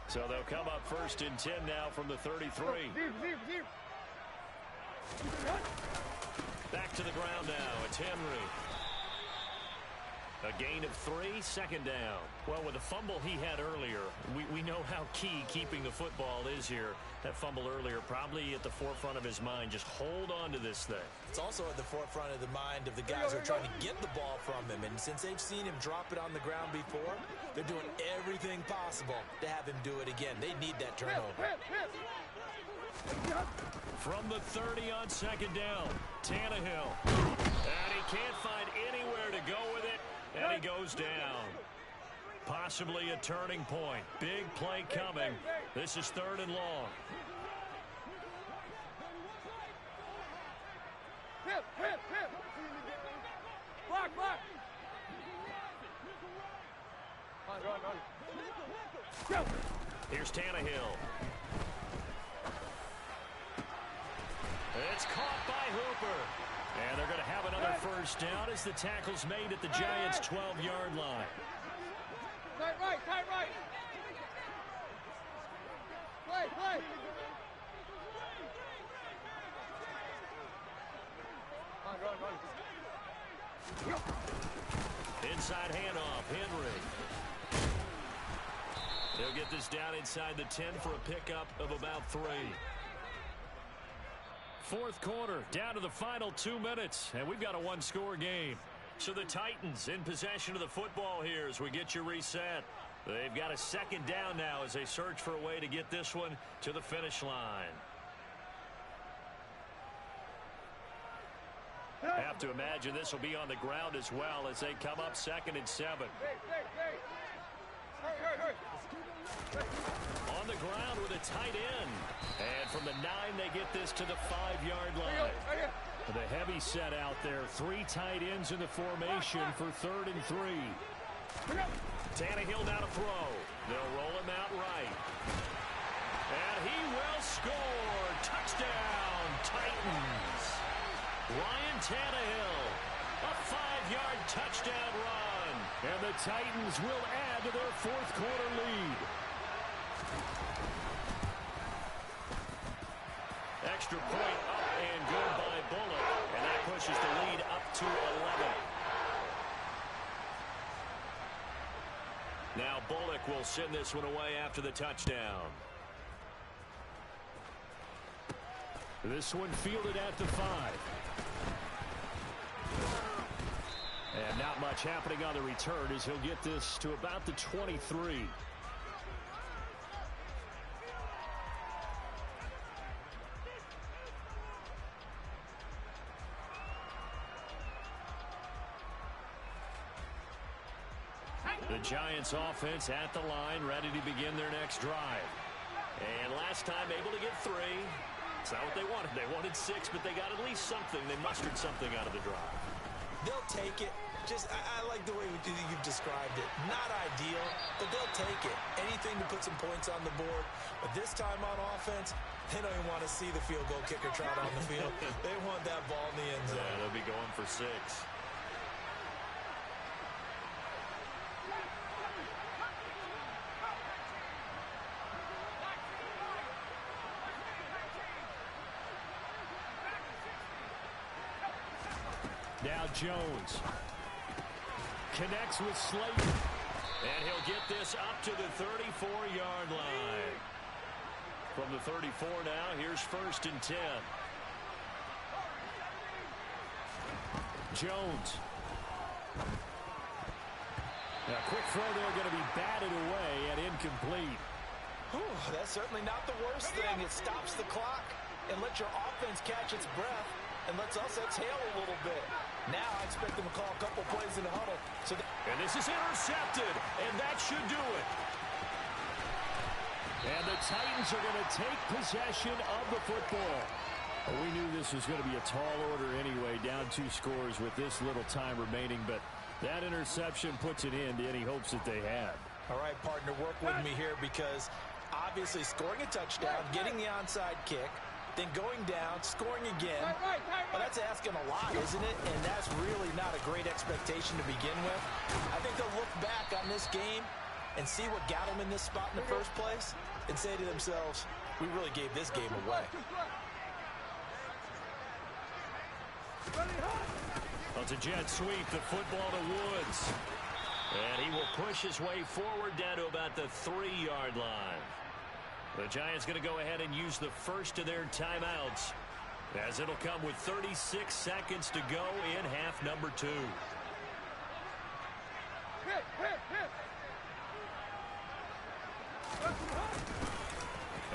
So they'll come up 1st and 10 now from the 33. Back to the ground now. It's Henry. A gain of 3, 2nd down. Well, with the fumble he had earlier, we know how key keeping the football is here. That fumble earlier probably at the forefront of his mind. Just hold on to this thing. It's also at the forefront of the mind of the guys who are trying to get the ball from him. And since they've seen him drop it on the ground before, they're doing everything possible to have him do it again. They need that turnover. From the 30 on 2nd down, Tannehill. And he can't find anywhere to go with it. And he goes down. Possibly a turning point. Big play coming. This is 3rd and long. Hip. Block, block. Go. Here's Tannehill. It's caught by Hooper. And they're going to have another 1st down as the tackle's made at the Giants' 12-yard line. Tight right. Play. Run. Inside handoff, Henry. He'll get this down inside the 10 for a pickup of about 3. 4th quarter, down to the final 2 minutes, and we've got a 1-score game. So the Titans in possession of the football here as we get you reset. They've got a 2nd down now as they search for a way to get this one to the finish line. Have to imagine this will be on the ground as well as they come up 2nd and 7. On the ground with a tight end. And from the 9, they get this to the 5-yard line. The heavy set out there. 3 tight ends in the formation for 3rd and 3. Tannehill now to throw. They'll roll him out right. And he will score. Touchdown, Titans. Ryan Tannehill, a 5-yard touchdown run. And the Titans will add to their 4th quarter lead. Extra point up and good by Bullock. And that pushes the lead up to 11. Now Bullock will send this one away after the touchdown. This one fielded at the 5. And not much happening on the return as he'll get this to about the 23. The Giants offense at the line, ready to begin their next drive. And last time able to get 3. It's not what they wanted. They wanted 6, but they got at least something. They mustered something out of the drive. They'll take it. I like the way you've described it. Not ideal, but they'll take it. Anything to put some points on the board. But this time on offense, they don't even want to see the field goal kicker trot on the field. They want that ball in the end zone. Yeah, they'll be going for 6. Now Jones connects with Slayton, and he'll get this up to the 34-yard line. From the 34 now, here's 1st and 10. Jones. Now, quick throw there, going to be batted away and incomplete. That's certainly not the worst thing. It stops the clock and lets your offense catch its breath and lets us exhale a little bit. Now I expect them to call a couple plays in the huddle. And this is intercepted, and that should do it. And the Titans are going to take possession of the football. We knew this was going to be a tall order anyway, down 2 scores with this little time remaining, but that interception puts an end to any hopes that they had. All right, partner, work with me here because obviously scoring a touchdown, getting the onside kick, then going down, scoring again. Well, that's asking a lot, isn't it? And that's really not a great expectation to begin with. I think they'll look back on this game and see what got them in this spot in the first place and say to themselves, we really gave this game away. Well, it's a jet sweep, the football to Woods. And he will push his way forward down to about the 3-yard line. The Giants going to go ahead and use the first of their timeouts, as it'll come with 36 seconds to go in half number 2.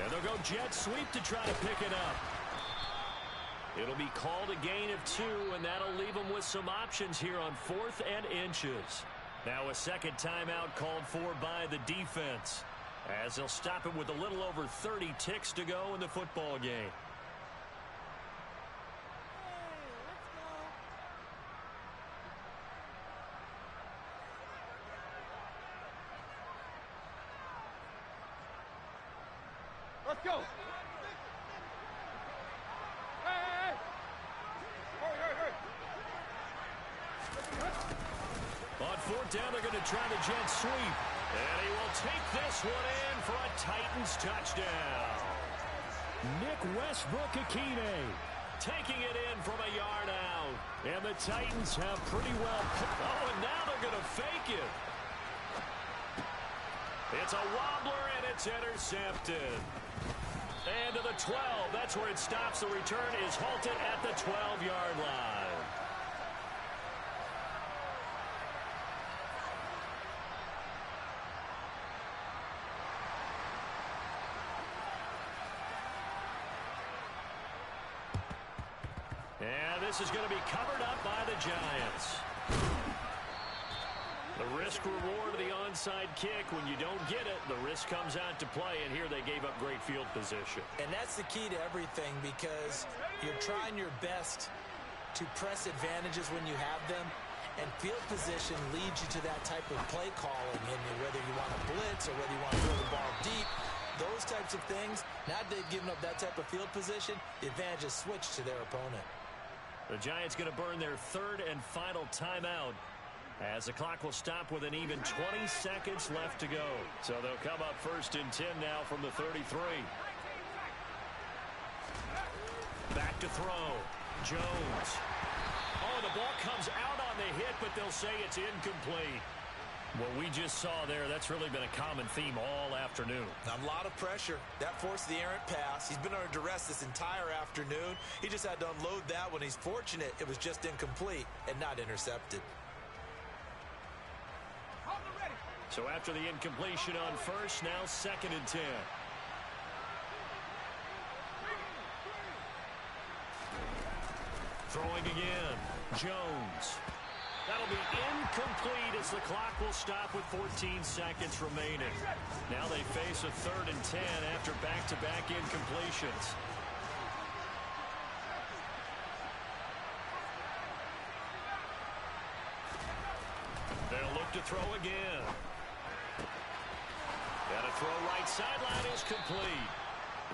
And they'll go jet sweep to try to pick it up. It'll be called a gain of 2, and that'll leave them with some options here on 4th and inches. Now a second timeout called for by the defense, as they'll stop it with a little over 30 ticks to go in the football game. Let's go. Hey. Hurry. On 4th down, they're going to try the jet sweep. And he will take this one in for a Titans touchdown. Nick Westbrook-Akine taking it in from a yard out. And the Titans have pretty well... Oh, and now they're going to fake it. It's a wobbler, and it's intercepted. And to the 12. That's where it stops. The return is halted at the 12-yard line. And this is going to be covered up by the Giants. The risk-reward of the onside kick. When you don't get it, the risk comes out to play, and here they gave up great field position. And that's the key to everything, because you're trying your best to press advantages when you have them, and field position leads you to that type of play calling, and whether you want to blitz or whether you want to throw the ball deep, those types of things. Now that they've given up that type of field position, the advantage is switched to their opponent. The Giants going to burn their third and final timeout, as the clock will stop with an even 20 seconds left to go. So they'll come up 1st and 10 now from the 33. Back to throw. Jones. Oh, the ball comes out on the hit, but they'll say it's incomplete. What we just saw there, that's really been a common theme all afternoon. A lot of pressure. That forced the errant pass. He's been under duress this entire afternoon. He just had to unload that when he's fortunate it was just incomplete and not intercepted. So after the incompletion on first, now 2nd and 10. Throwing again. Jones. That'll be incomplete as the clock will stop with 14 seconds remaining. Now they face a 3rd and 10 after back-to-back incompletions. They'll look to throw again. Got to throw right sideline is complete.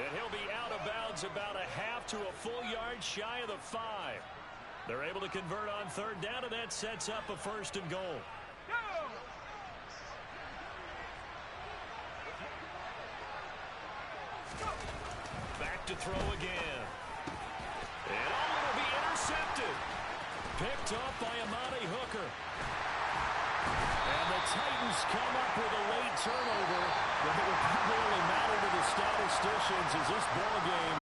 And he'll be out of bounds about a half to a full yard shy of the 5. They're able to convert on 3rd down, and that sets up a 1st and goal. Back to throw again. And it'll be intercepted. Picked off by Amani Hooker. And the Titans come up with a late turnover. But it will probably only matter to the statisticians as this ball game